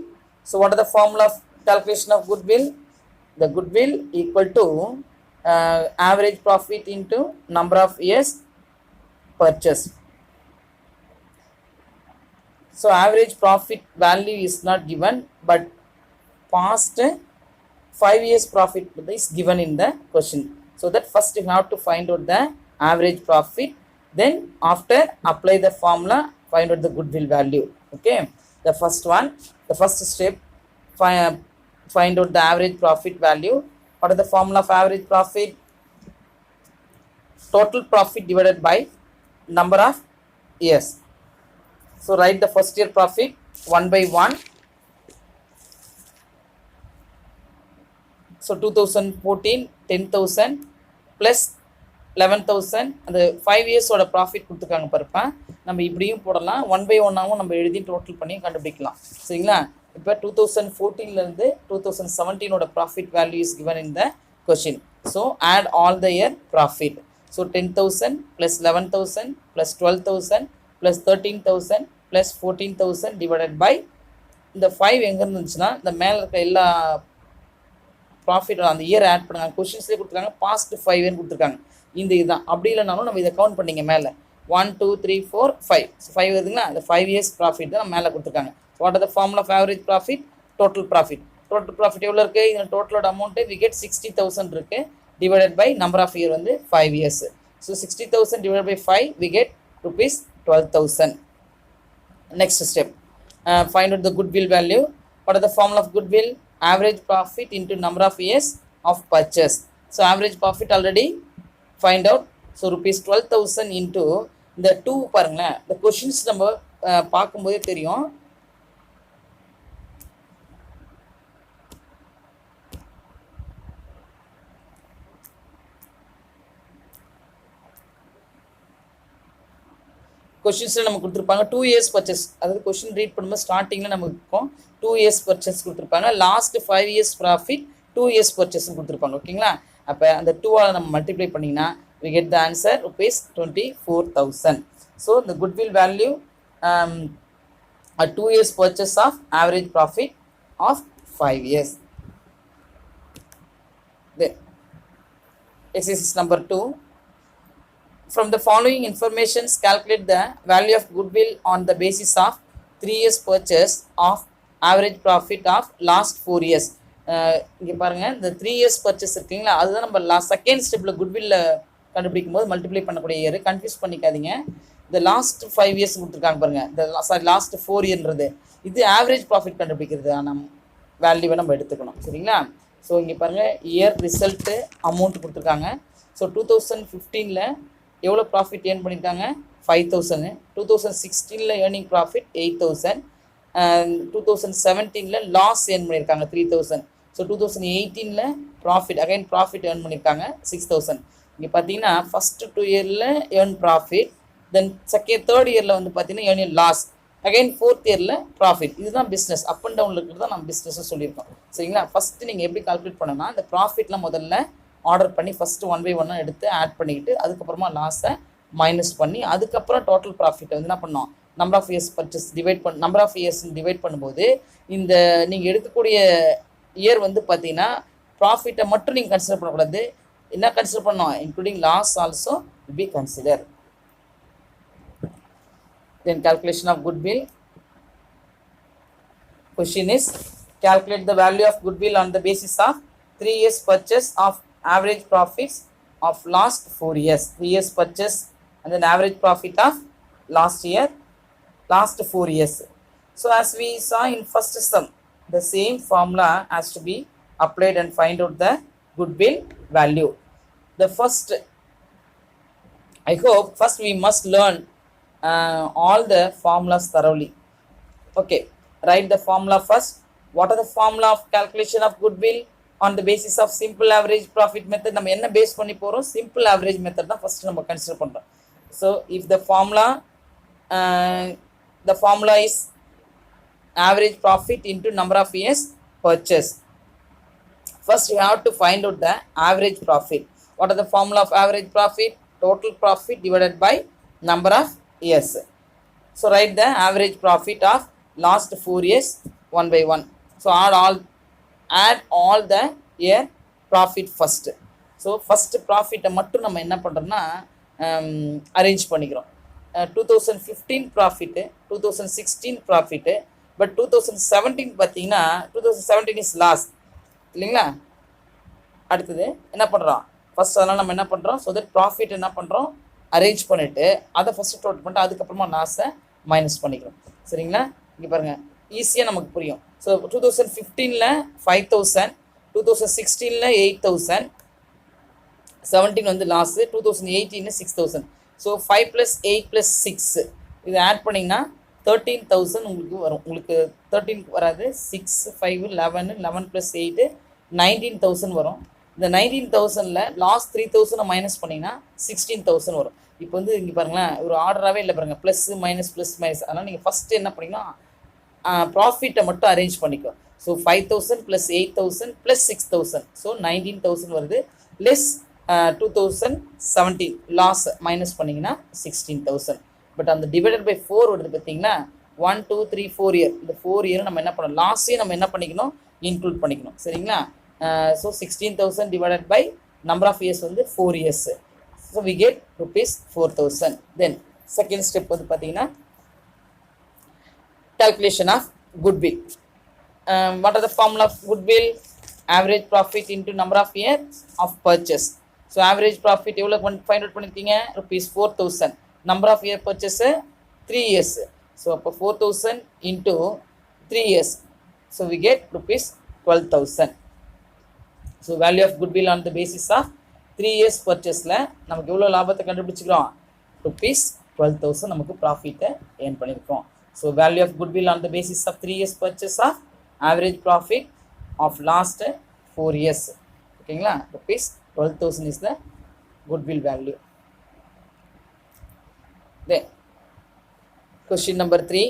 So what are the formula of calculation of goodwill? The goodwill equal to average profit into number of years purchased. So average profit value is not given, but past 5 years profit is given in the question. So that first you have to find out the average profit, then after apply the formula, find out the goodwill value. Okay, the first one, the first step, find out the average profit value. What is the formula of average profit? Total profit divided by number of years. So write the first year profit 1 by 1. So 2014 10,000 plus 11,000. அந்த 5 years ஓட profit கொடுத்துருக்காங்க பாருப்பா. நம்ம இப்படியும் போடலாம், 1 by 1 ஆகவும் நம்ம எழுதி டோட்டல் பண்ணி கண்டுபிடிக்கலாம். சரிங்களா? இப்போ 2014லேருந்து 2017ஓட profit value is given in the question. So add all the year profit. So 10,000 plus 11,000 plus 12,000 plus 13,000 plus 14,000 divided by இந்த 5 எங்கே இருந்துச்சுன்னா இந்த மேலே இருக்க எல்லா ப்ராஃபிட் அந்த இயர் ஆட் பண்ணுங்க. கொஷின்ஸ்லேயே கொடுத்துருக்காங்க பாஸ்ட் 5 இயர்னு கொடுத்துருக்காங்க. இந்த இதுதான். அப்படி இல்லைனாலும் நம்ம இதை கவுண்ட் பண்ணிங்க மேலே 1 2 3 4 5 5 வருதுங்களா, அந்த 5 இயர்ஸ் ப்ராஃபிட் தான் நம்ம மேலே கொடுத்துருக்காங்க. What are the formula of average profit? Total profit. Total profit எவ்வளோ இருக்குது? இந்த டோட்டலோட அமௌண்ட்டு வி கெட் 60,000 இருக்குது, divided by number of year வந்து 5 years. So 60,000 divided by 5 we get rupees 12,000. Next step, find out the goodwill value. What are the formula of goodwill? Average profit into number of years of purchase. So average profit already find out. So rupees 12,000 into இந்த 2 பாருங்களேன். இந்த questions நம்ம பார்க்கும்போதே தெரியும். கொஷின்ஸில் நம்ம கொடுத்துருப்பாங்க 2 years purchase. அதாவது question read பண்ணும்போது ஸ்டார்டிங்கில் நமக்கு இருக்கும் 2 இயர்ஸ் பர்ச்சேஸ் கொடுத்துருப்பாங்க. லாஸ்ட் 5 இயர்ஸ் ப்ராஃபிட் 2 இயர்ஸ் பர்ச்சேஸ்ன்னு கொடுத்துருப்பாங்க. ஓகேங்களா? அப்போ அந்த 2ஆல் நம்ம மல்டிப்ளை பண்ணிங்கன்னா we get the answer rupees 24,000. So the goodwill value a 2 years purchase of average profit of 5 years. Then exercise number 2. From the following informations, calculate the value of goodwill on the basis of 3 years purchase of average profit of last 4 years. இங்கே பாருங்கள், இந்த 3 years purchase இருக்குங்களா, அதுதான் நம்ம second ஸ்டெப்பில் குட்வில்ல கண்டுபிடிக்கும் போது multiply பண்ணக்கூடிய இயர். கன்ஃபியூஸ் பண்ணிக்காதீங்க. இந்த லாஸ்ட் 5 இயர்ஸ் கொடுத்துருக்காங்க பாருங்கள், இந்த லாஸ்ட் 4 இயர்ன்றது இது ஆவரேஜ் ப்ராஃபிட் கண்டுபிடிக்கிறது நம்ம வேல்யூவை நம்ம எடுத்துக்கணும். சரிங்களா? ஸோ இங்கே பாருங்கள், இயர் ரிசல்ட்டு அமௌண்ட் கொடுத்துருக்காங்க. ஸோ 2015 எவ்வளோ ப்ராஃபிட் ஏர்ன் பண்ணியிருக்காங்க? 5,000. 2016 ஏர்னிங் ப்ராஃபிட் 8,000. 2017 லாஸ் ஏர்ன் பண்ணியிருக்காங்க 3,000. ஸோ 2018 ப்ராஃபிட் ப்ராஃபிட் ஏர்ன் பண்ணியிருக்காங்க 6,000. இங்கே பார்த்தீங்கன்னா ஃபஸ்ட்டு 2 இயரில் ஏர்ன் ப்ராஃபிட், தென் தேர்ட் இயரில் வந்து பார்த்தீங்கன்னா ஏர்ன் லாஸ், ஃபோர்த் இயரில் ப்ராஃபிட். இதுதான் பிஸ்னஸ். அப் அண்ட் டவுனில் இருக்கிறது தான் நம்ம பிஸ்னஸ்ன்னு சொல்லியிருக்கோம். சரிங்களா? ஃபஸ்ட்டு நீங்கள் எப்படி கால்குலேட் பண்ணணும்னா, இந்த ப்ராஃபிட்லாம் முதல்ல ஆர்டர் பண்ணி ஃபஸ்ட்டு 1 by 1 எடுத்து ஆட் பண்ணிக்கிட்டு அதுக்கப்புறமா லாஸை மைனஸ் பண்ணி அதுக்கப்புறம் டோட்டல் ப்ராஃபிட்டை வந்து என்ன பண்ணோம், number of years purchase number of years divide பண்ணும்போது இந்த நீங்கள் எடுக்கக்கூடிய இயர் வந்து பார்த்தீங்கன்னா ப்ராஃபிட்டை மட்டும் நீங்கள் கன்சிடர் பண்ணக்கூடாது. என்ன கன்சிடர் பண்ணோம்? Including loss also will be consider. Then calculation of goodwill. Question is, calculate the value of goodwill on the basis of 3 years purchase of average profits of last 4 years. 3 years purchase and then average profit of last 4 years. So as we saw in first sum, the same formula has to be applied and find out the goodwill value. The first, I hope first we must learn all the formulas thoroughly. Okay, write the formula first. What are the formula of calculation of goodwill on the basis of simple average profit method? நம்ம என்ன base பண்ணி போகிறோம்? Simple average method தான் first நம்ம consider பண்ணுறோம். So if the formula is average profit into number of years purchase. First you have to find out the average profit. What are the formula of average profit? Total profit divided by number of years. So write the average profit of last 4 years 1 by 1. So add all the year profit first. So first profit மட்டும் நம்ம என்ன பண்ணுறோம்னா arrange பண்ணிக்கிறோம். 2015 profit, 2016 profit, but 2017 பார்த்தீங்கன்னா 2017 is loss இல்லைங்களா? அடுத்தது என்ன பண்ணுறோம்? ஃபஸ்ட் அதனால் நம்ம என்ன பண்ணுறோம்? ஸோ தட் ப்ராஃபிட் என்ன பண்ணுறோம்? அரேஞ்ச் பண்ணிவிட்டு அதை ஃபஸ்ட்டு டோட்டல் பண்ணிட்டு அதுக்கப்புறமா லாஸை மைனஸ் பண்ணிக்கிறோம். சரிங்களா? இங்கே பாருங்கள், ஈஸியாக நமக்கு புரியும். ஸோ 2015 5,000, 2016 8,000, 17 வந்து லாஸு, 2018 6,000. ஸோ 5 + 8 + 6 இது ஆட் பண்ணிங்கன்னா 13,000 உங்களுக்கு வரும். உங்களுக்கு 13 வராது, 6 5 11 11 + 8 19,000 வரும். இந்த 19,000ல் லாஸ்ட் 3,000 மைனஸ் பண்ணிங்கன்னா 16,000 வரும். இப்போ வந்து இங்கே பாருங்களேன், ஒரு ஆர்டராகவே இல்லை பாருங்கள், ப்ளஸ் மைனஸ் அதனால் நீங்கள் ஃபஸ்ட்டு என்ன பண்ணிங்கன்னா ப்ராஃபிட்டை மட்டும் அரேஞ்ச் பண்ணிக்கோ. ஸோ 5,000 + 8,000 + 6,000, ஸோ 19,000 வருது. லெஸ் 2017 லாஸ் மைனஸ் பண்ணிங்கன்னா 16,000. பட் அந்த டிவைடட் பை 4 வருது பார்த்தீங்கன்னா 1 2 3 4 இயர். இந்த 4 இயரும் நம்ம என்ன பண்ணணும்? லாஸையும் நம்ம என்ன பண்ணிக்கணும்? இன்க்ளூட் பண்ணிக்கணும். சரிங்களா? So 16,000 divided by number of years வந்து 4 years. So we get rupees 4,000. Then second step வந்து பார்த்தீங்கன்னா calculation of goodwill. What are the formula of goodwill? Average profit into number of years of purchase. So average profit எவ்வளோ find out பண்ணிருக்கீங்க? rupees 4,000. Number of year purchase 3 years. So அப்போ 4,000 into 3 years. So we get rupees 12,000. So value of goodwill on the basis of 3 years purchaseல நமக்கு எவ்வளோ லாபத்தை கண்டுபிடிச்சிக்கிறோம்? rupees 12,000 நமக்கு ப்ராஃபிட்டை earn பண்ணியிருக்கோம். So value of goodwill on the basis of 3 years purchase of average profit of last 4 years. ஓகேங்களா? rupees 12,000 is the goodwill value. Then question number 3.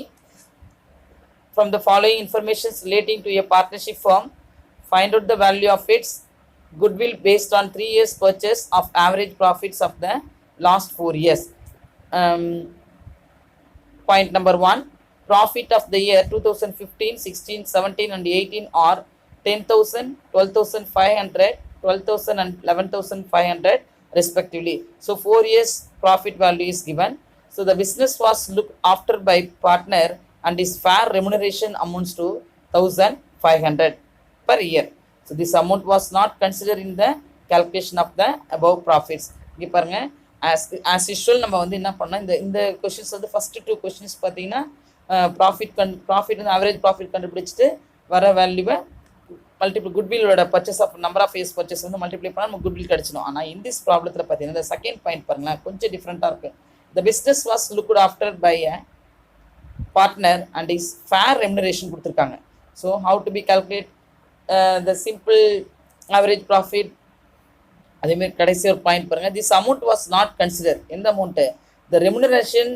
From the following information relating to a partnership firm, find out the value of its goodwill based on 3 years purchase of average profits of the last 4 years. Point number 1. Profit of the year 2015, 16, 17 and 18 are 10,000, 12,500, 12,000 and 11,500 respectively. So 4 years profit value is given. So the business was looked after by partner and his fair remuneration amounts to 1,500 per year. So this amount was not considered in the calculation of the above profits. இங்கே பாருங்க, as usual நம்ம வந்து என்ன பண்ணோம், இந்த questions வந்து first 2 questions பார்த்தீங்கன்னா profit வந்து ஆவரேஜ் ப்ராஃபிட் கண்டுபிடிச்சிட்டு வர வேல்யூவை மல்டிபிள் குட்வில்லோட purchase of number of years purchase வந்து மல்டிப்ளை பண்ணால் நமக்கு குட்வில் கிடச்சிடும். ஆனால் இந்த ப்ராப்ளத்தில் பார்த்தீங்கன்னா இந்த செகண்ட் பாயிண்ட் பாருங்களேன், கொஞ்சம் டிஃப்ரெண்ட்டாக இருக்குது. The business was looked after by a partner and is fair remuneration கொடுத்துருக்காங்க. So how to be calculate the simple average profit? அதேமாதிரி கடைசி ஒரு பாயிண்ட் பாருங்கள், this amount was not considered. எந்த amount? The remuneration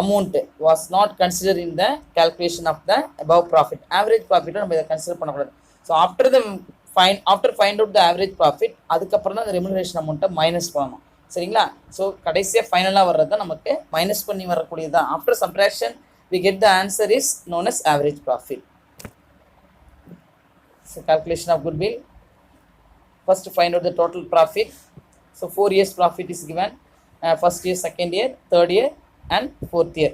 amount was not considered in the calculation of the above profit. Average profit நம்ம இதை consider பண்ணக்கூடாது. So after find out the average profit, அதுக்கப்புறம் தான் அந்த ரெமுனரேஷன் அமௌண்ட்டை minus பண்ணணும். சரிங்களா? ஸோ கடைசியாக ஃபைனலாக வர்றது தான் நமக்கு மைனஸ் பண்ணி வரக்கூடியது தான். After subtraction we get the answer is known as average profit. So calculation of goodwill. First find out the total profit. So 4 years profit is given. First year, second year, third year and fourth year.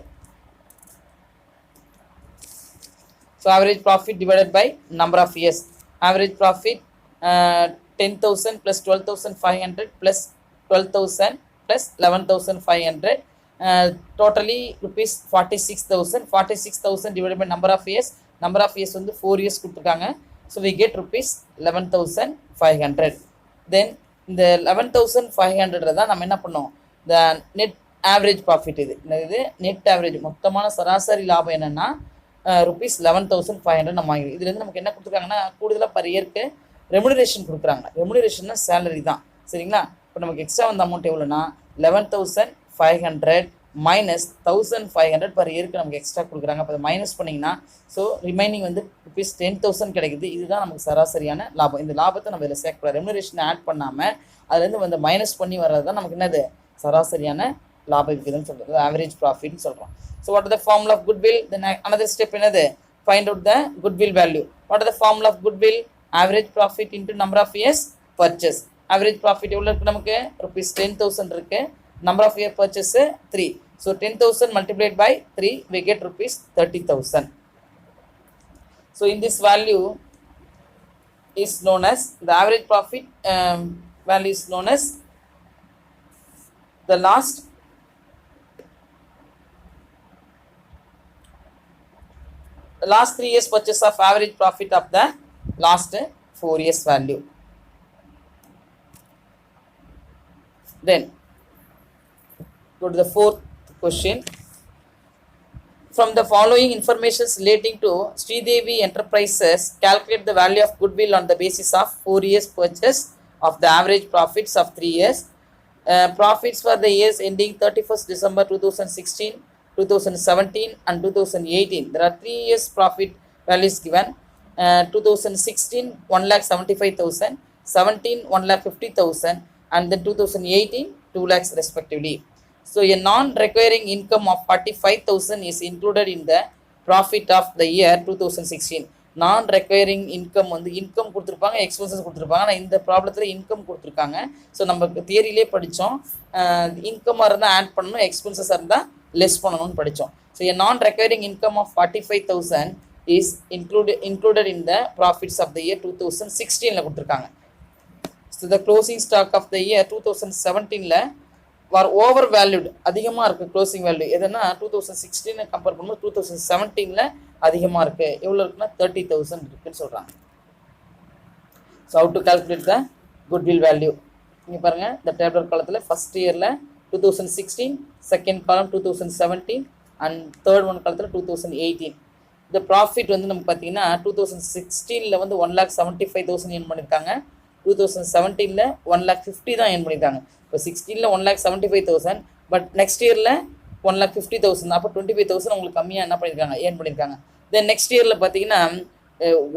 So average profit divided by number of years. Average profit 10,000 plus 12,500 plus 12,000 plus 11,500. Totally rupees 46,000. 46,000 divided by number of years. Number of years வந்து 4 years கொடுத்துருக்காங்க. So we get rupees 11,500. Then இந்த 11,500 தான் நம்ம என்ன பண்ணோம், the net average profit. இது net average மொத்தமான சராசரி லாபம் என்னன்னா rupees 11,500 நம்ம வாங்கிடுவோம். இதுலேருந்து நமக்கு என்ன கொடுத்துருக்காங்கன்னா கூடுதலாக பர் இயருக்கு ரெமுனரேஷன் கொடுக்குறாங்க. ரெமுனரேஷன்னா சேலரி தான். சரிங்களா? இப்போ நமக்கு எக்ஸ்ட்ரா வந்த அமௌண்ட் எவ்வளோனா 11,500 மைனஸ் 1,500 பர் இயருக்கு நமக்கு எக்ஸ்ட்ரா கொடுக்குறாங்க. அப்போ அதை மைனஸ் பண்ணிங்கன்னா ஸோ ரிமைனிங் வந்து rupees 10,000 கிடைக்குது. இதுதான் நமக்கு சராசரியான லாபம். இந்த லாபத்தை நம்ம இதில் சேர்க்கக்கூடாது. ரெமுனரேஷன் ஆட் பண்ணாமல் அதுலேருந்து வந்து மைனஸ் பண்ணி வர்றது தான் நமக்கு என்னது சராசரியான லாப விகிதம் சொல்கிறது, ஆவரேஜ் ப்ராஃபிட்னு சொல்கிறோம். So what are the formula of goodwill? Then another step என்னது, find out the goodwill value. What are the formula of goodwill? Average profit into number of years purchase. Average profit எவ்வளோ இருக்குது நமக்கு? rupees 10,000 இருக்குது. Number of year purchase 3. So 10,000 multiplied by 3 we get rupees 30,000. So in this value is known as the average profit value is known as the last the last 3 years purchase of average profit of the last 4 years value. Then go to the fourth question. From the following information relating to Sridevi Enterprises, calculate the value of goodwill on the basis of 4 years purchase of the average profits of 3 years. Profits for the years ending 31st December 2016, 2017 and 2018. There are 3 years profit values given. 2016 1,75,000, 17 1,50,000 and then 2018 2 lakhs respectively. So a non-recurring income of 45,000 is included in the profit of the year 2016. நான் requiring income வந்து income கொடுத்துருப்பாங்க, expenses கொடுத்துருப்பாங்க. ஆனால் இந்த ப்ராப்ளத்தில் income கொடுத்துருக்காங்க. So நம்ம தியரியிலே படித்தோம், இன்கமாக இருந்தால் ஆட் பண்ணணும், எக்ஸ்பென்சஸாக இருந்தால் லெஸ் பண்ணணும்னு படித்தோம். So a non-recurring income of 45,000 is included in the profits of the year 2016ல கொடுத்துருக்காங்க. So the closing stock of the year 2017ல were overvalued, அதிகமாக இருக்குது க்ளோசிங் வேல்யூ. எதுனா 2016 கம்பேர் பண்ணும்போது 2017ல அதிகமாக இருக்குது. எவ்வளோ இருக்குன்னா 30,000 இருக்குன்னு சொல்கிறாங்க. So how to calculate the goodwill value? இங்கே பாருங்கள், இந்த டேப்லர் காலத்தில் ஃபஸ்ட் இயரில் 2016, second column 2017 and third one காலத்தில் 2018. இந்த ப்ராஃபிட் வந்து நம்ம பார்த்தீங்கன்னா 2016ல் வந்து 1,75,000 ஏர்ன் பண்ணியிருக்காங்க, 2017ல் 1,50,000 தான் ஏர்ன் பண்ணியிருக்காங்க. இப்போ 16ல் 1,75,000, பட் நெக்ஸ்ட் இயரில் 1,50,000, அப்போ 25,000 உங்களுக்கு கம்மியாக என்ன பண்ணியிருக்காங்க, ஏர்ன் பண்ணியிருக்காங்க. தென் நெக்ஸ்ட் இயரில் பார்த்தீங்கன்னா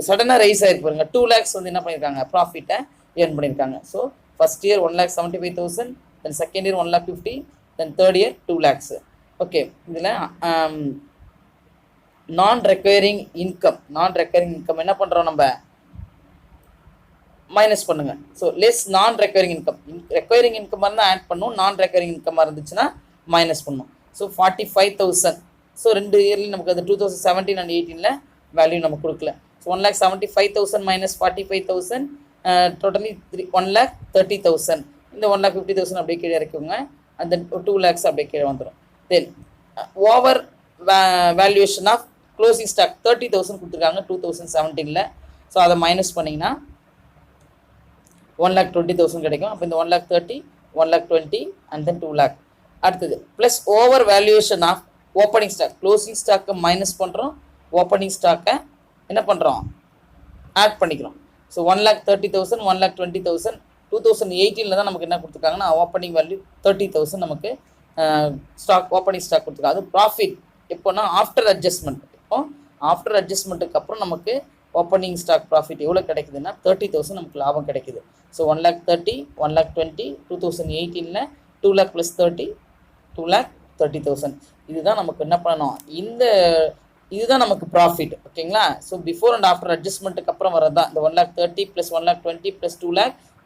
சடனாக ரைஸ் ஆகிருக்கு பாருங்க, 2 lakhs வந்து என்ன பண்ணியிருக்காங்க, ப்ராஃபிட்டை ஏர்ன் பண்ணியிருக்காங்க. So first year 1,75,000, then second year 1,50,000, then third year 2 lakhs. Okay, இதில் நான் ரெக்வயரிங் இன்கம் என்ன பண்ணுறோம், நம்ம மைனஸ் பண்ணுங்க. ஸோ லெஸ் நான் ரெக்வயரிங் இன்கம். ரெக்வயரிங் இன்கமாக இருந்தால் ஆட் பண்ணும், நான் ரெக்வயரிங் இன்கமாக இருந்துச்சுன்னா மைனஸ் பண்ணும். ஸோ 45,000. ஸோ 2 இயர்லையும் நமக்கு அது 2017 அண்ட் 18ல் வேல்யூ நமக்கு கொடுக்கல. So 1,75,000 minus 45,000, totally 1,30,000. இந்த 1,50,000 அப்படியே கீழே இறக்குங்க, அந்த 2 lakhs அப்படியே கீழே வந்துடும். Then over valuation of closing stock 30,000 கொடுத்துருக்காங்க 2017ல். ஸோ அதை மைனஸ் பண்ணிங்கன்னா 1,20,000 கிடைக்கும். அப்போ இந்த 1,30,000, 1,20,000 அண்ட் தென் 2 lakh. அடுத்தது plus over valuation of opening stock. Closing ஸ்டாக்கை மைனஸ் பண்ணுறோம், ஓப்பனிங் ஸ்டாக்கை என்ன பண்ணுறோம், ஆட் பண்ணிக்கிறோம். ஸோ 1,30,000, 1,20,000. 2018ல் தான் நமக்கு என்ன கொடுத்துருக்காங்கன்னா ஓப்பனிங் வேல்யூ 30,000 நமக்கு ஸ்டாக், ஓப்பனிங் ஸ்டாக் கொடுத்துருக்காங்க. அது ப்ராஃபிட் எப்போனா ஆஃப்டர் அட்ஜஸ்ட்மெண்ட். இப்போ ஆஃப்டர் அட்ஜஸ்ட்மெண்ட்டுக்கு அப்புறம் நமக்கு ஓப்பனிங் ஸ்டாக் ப்ராஃபிட் எவ்வளோ கிடைக்குதுன்னா 30,000 நமக்கு லாபம் கிடைக்குது. So 1,30,000, 1,20,000, 2018ல் 2 lakh + 30, 2,30,000. இதுதான் நமக்கு என்ன பண்ணணும், இதுதான் நமக்கு ப்ராஃபிட். ஓகேங்களா? ஸோ பிஃபோர் அண்ட் ஆஃப்டர் அட்ஜஸ்ட்மெண்ட்டுக்கு அப்புறம் வரது தான் இந்த 1,30,000 + 1,20,000 +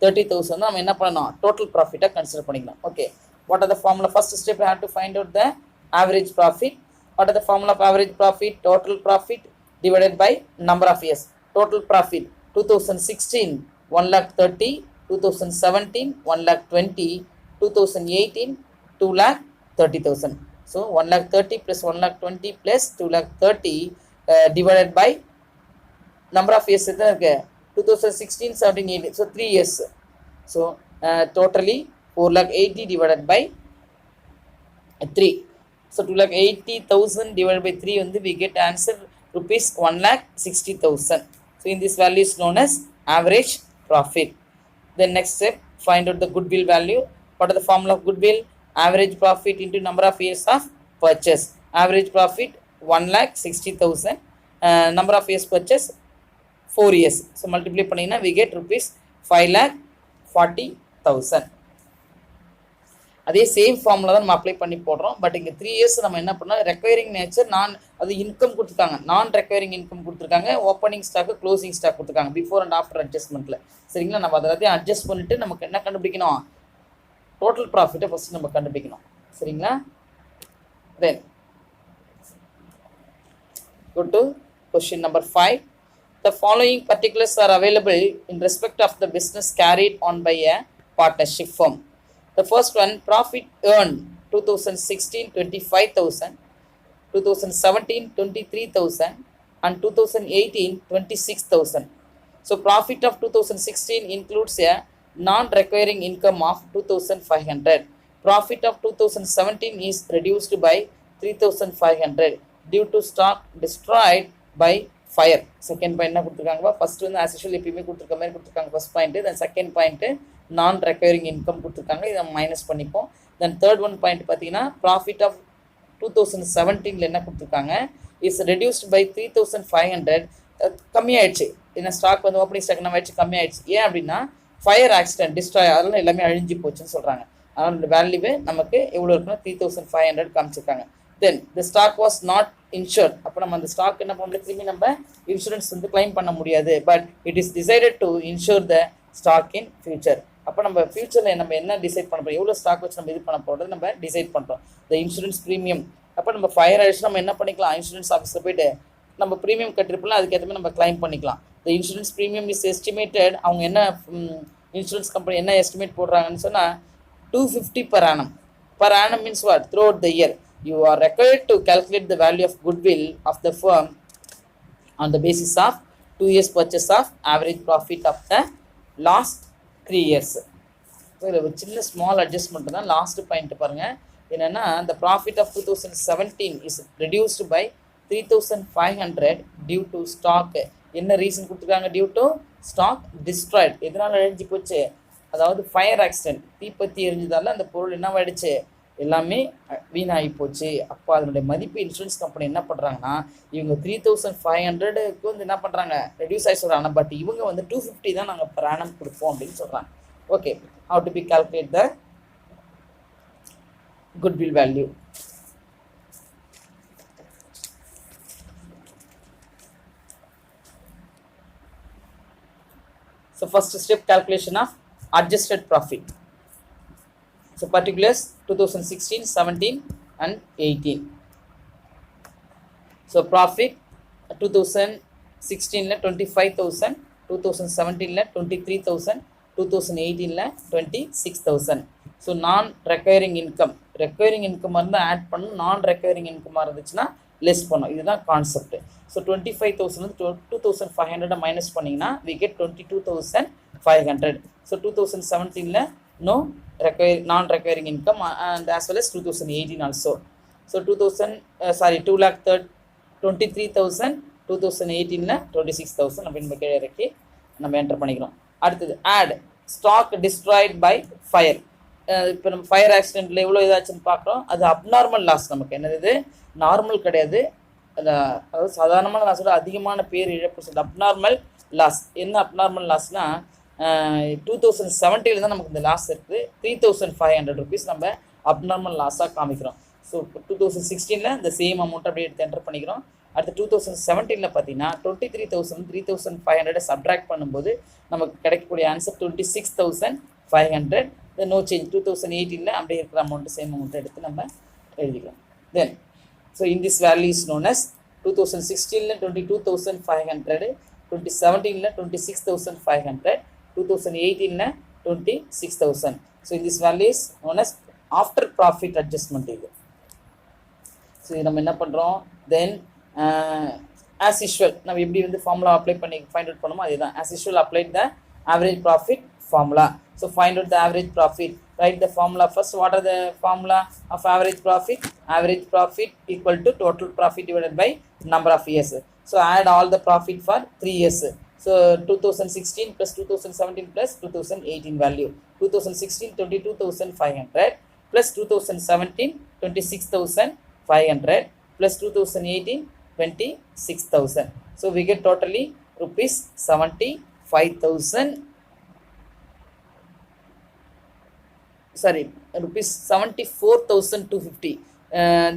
2,30,000 தான் நம்ம என்ன பண்ணணும், டோட்டல் ப்ராஃபிட்டாக கன்சிடர் பண்ணிக்கலாம். Okay, what are the formula? First step we have to find out the average profit. What are the formula of average profit? Total profit divided by number of years. Total profit 2016 1,30,000, 2017 1,20,000, 2018 2,30,000. So 1,30,000 plus 1,20,000 plus 2,30,000 divided by number of years எத்தனை இருக்கு, 2016, 17, 18. So 3 years. So totally 4,80,000 divided by 3. So 2,80,000 divided by 3 வந்து we get answer rupees 1,60,000. So in this value is known as average profit. Then next step, find out the goodwill value. What are the formula of goodwill? Average profit into number of years of purchase. Average profit 1,60,000. Number of years purchase 4 years. So multiply பண்ணீங்கன்னா we get rupees 5,40,000. அதே same formula தான் நம்ம apply பண்ணி போடுறோம். But இங்கே 3 years நம்ம என்ன பண்ணோம், ரெக்வயரிங் நேச்சர் அது இன்கம் கொடுத்துருக்காங்க, நான் ரெக்வயரிங் இன்கம் கொடுத்துருக்காங்க, ஓப்பனிங் ஸ்டாக்கு க்ளோசிங் ஸ்டாக் கொடுத்துருக்காங்க பிஃபோர் அண்ட் ஆஃப்டர் அட்ஜஸ்ட்மெண்ட்டில். சரிங்களா? நம்ம எல்லாத்தையும் அட்ஜஸ்ட் பண்ணிவிட்டு நமக்கு என்ன கண்டுபிடிக்கணும், டோட்டல் ப்ராஃபிட்டை ஃபஸ்ட்டு நம்ம கண்டுபிடிக்கணும். சரிங்களா? தென் go to question number 5. The following particulars are available in respect of the business carried on by a partnership firm. The first one, profit earned 2016 25,000, 2017 23,000 and 2018 26,000. So profit of 2016 includes a non-recurring income of 2,500. Profit of 2017 is reduced by 3,500 due to stock destroyed by fire. Second point என்ன கொடுத்துருக்காங்க, first வந்து as usual எப்பயுமே கொடுத்துருக்க மாதிரி கொடுத்துருக்காங்க first point. Then second point நான் recovering income கொடுத்துருக்காங்க, இதை மைனஸ் பண்ணிப்போம். தென் தேர்ட் ஒன் பாயிண்ட் பார்த்தீங்கன்னா ப்ராஃபிட் ஆஃப் 2017 என்ன கொடுத்துருக்காங்க, இஸ் ரெடியூஸ்ட் பை 3,500. கம்மியாயிடுச்சு, ஏன்னா ஸ்டாக் வந்து ஓப்பனிங் ஸ்டாக் நம்ம ஆயிடுச்சு, கம்மியாயிடுச்சு. ஏன் அப்படின்னா ஃபயர் ஆக்சிடென்ட் டிஸ்ட்ராய் அதெல்லாம் எல்லாமே அழிஞ்சு போச்சுன்னு சொல்கிறாங்க. அதனால் இந்த வேல்யூவே நமக்கு எவ்வளோ இருக்குன்னா 3,500 காமிச்சிருக்காங்க. தென் த ஸ்டாக் வாஸ் நாட் insured. அப்போ நம்ம அந்த ஸ்டாக் என்ன பண்ண முடியாது, திரும்பி நம்ம இன்சூரன்ஸ் வந்து கிளைம் பண்ண முடியாது. But it is decided to insure the stock in future. அப்போ நம்ம ஃபியூச்சரில் நம்ம என்ன டிசைட் பண்ண போகிறோம், எவ்வளோ ஸ்டாக் வச்சு நம்ம இது பண்ண போகிறது நம்ம டிசைட் பண்ணுறோம். த இன்சூரன்ஸ் ப்ரீமியம். அப்போ நம்ம ஃபயர் ஆயிடுச்சு நம்ம என்ன பண்ணிக்கலாம், இன்சூரன்ஸ் ஆஃபீஸில் போய்ட்டு நம்ம ப்ரீமியம் கட்டிருப்போம்ல அதுக்கேற்ற மாதிரி நம்ம கிளைம் பண்ணிக்கலாம். த இன்சூரன்ஸ் ப்ரீமியம் இஸ் எஸ்டிமேட்டட். அவங்க என்ன இன்சூரன்ஸ் கம்பெனி என்ன எஸ்டிமேட் போடுறாங்கன்னு சொன்னால் 250 per annum. Per annum means what? Throughout the year. You are required to calculate the value of goodwill of the firm on the basis of 2 years purchase of average profit of the last 3 years. So இதில் ஒரு சின்ன small adjustment தான் last point பாருங்கள். என்னென்னா the profit of 2017 is reduced by 3500 due to stock. என்ன reason கொடுத்துருக்காங்க, due to stock destroyed. எதனால் அழிஞ்சு போச்சு, அதாவது ஃபயர் ஆக்சிடென்ட், தீப்பற்றி எரிஞ்சதால அந்த பொருள் என்னவாயிடுச்சு, எல்லாமே வீணாகி போச்சு. அப்போ அதனுடைய மதிப்பு இன்சூரன்ஸ் கம்பெனி என்ன பண்ணுறாங்கன்னா இவங்க 3500க்கு வந்து என்ன பண்ணுறாங்க ரெடியூஸ் ஆகி சொல்கிறாங்க. பட் இவங்க வந்து 250 தான் நாங்கள் per annum கொடுப்போம் அப்படின்னு சொல்கிறாங்க. Okay, how to be calculate the goodwill value. So first step, calculation of adjusted profit. So particulars 2016, 17 and 18. So profit 2016 25,000, 2017 23,000, 2018 26,000. So non-recurring income, recurring income இருந்தால் ஆட் பண்ணும், non-recurring income இருந்துச்சுன்னா லெஸ் பண்ணும். இதுதான் concept. So 25,000 வந்து 2,500 minus பண்ணிங்கன்னா we get 22,500. So 2017 no non-recurring income and as well as 2018 also. So 2,23,000, 2018 26,000 அப்படின்னு கீழே இறக்கி நம்ம என்டர் பண்ணிக்கிறோம். அடுத்தது add stock destroyed by fire. இப்போ நம்ம ஃபயர் ஆக்சிடென்ட்டில் எவ்வளோ இதாச்சுன்னு பார்க்குறோம். அது அப்நார்மல் லாஸ். நமக்கு என்னது நார்மல் கிடையாது, அதாவது சாதாரணமான லாஸோட அதிகமான பேர் இழப்பு சொல்லிட்டு அப்நார்மல் லாஸ். என்ன அப்நார்மல் லாஸ்னால் 2017 தான் நமக்கு இந்த லாஸ் இருக்குது. 3,500 rupees நம்ம அப்நார்மல் லாஸாக காமிக்கிறோம். ஸோ 2016 இந்த சேம் அமௌண்ட் அப்படியே எடுத்து என்டர் பண்ணிக்கிறோம். அடுத்து 2017 பார்த்தீங்கன்னா 23,000 3,500 சப்ட்ராக்ட் பண்ணும்போது நமக்கு கிடைக்கக்கூடிய ஆன்சர் 26,500. No change. 2018 அப்படியே இருக்கிற அமௌண்ட்டு சேம் அமௌண்ட் எடுத்து நம்ம எழுதிக்கிறோம். Then so in this value is known as 2016 22,500, 2017 26,500, 2018 26,000. So in this value is known as after profit adjustment. So இது நம்ம என்ன பண்ணுறோம், தென் ஆஸ் யூஷுவல் நம்ம எப்படி வந்து ஃபார்முலா அப்ளை பண்ணி ஃபைண்ட் அவுட் பண்ணுமோ அதுதான். As usual applied the average profit formula. So find out the average profit. Write the formula first. What are the formula of average profit? Average profit equal to total profit divided by number of years. So add all the profit for 3 years. So 2016 plus 2017 plus 2018 value. 2016 22,500 plus 2017 26,500 plus 2018 26,000. So we get totally rupees 75,000. Sorry, rupees 74,250.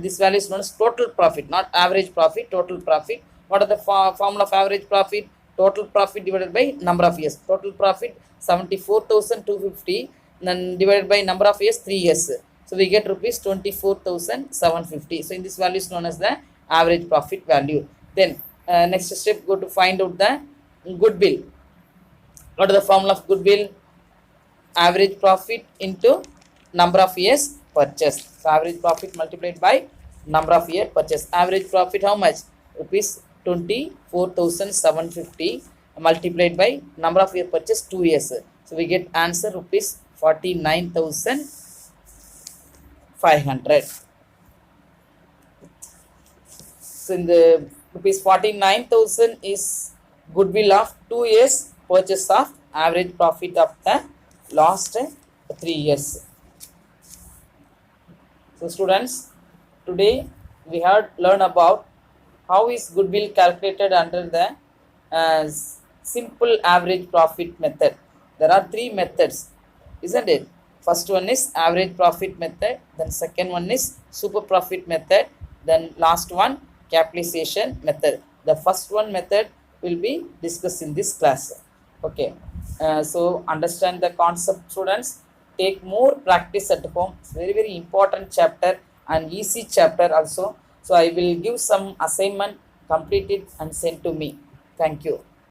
This value is known as total profit, not average profit, total profit. What are the formula of average profit? Total profit divided by number of years. Total profit 74,250 then divided by number of years 3 years. So we get rupees 24,750. So in this value is known as the average profit value. Then next step, go to find out the goodwill. What are the formula of goodwill? Average profit into number of years purchased. So average profit multiplied by number of year purchased. Average profit how much? Rupees 24,750 multiplied by number of year purchased 2 years. So we get answer rupees 49,500. So in the rupees 49,000 is goodwill of 2 years purchase of average profit of the last 3 years. So students, today we have learned about how is goodwill calculated under the simple average profit method. There are 3 methods, isn't it? First one is average profit method, then second one is super profit method, then last one capitalization method. The first one method will be discussed in this class. Okay, so understand the concept, students. Take more practice at home. It's very important chapter and easy chapter also. So I will give some assignment, complete it and send to me. Thank you.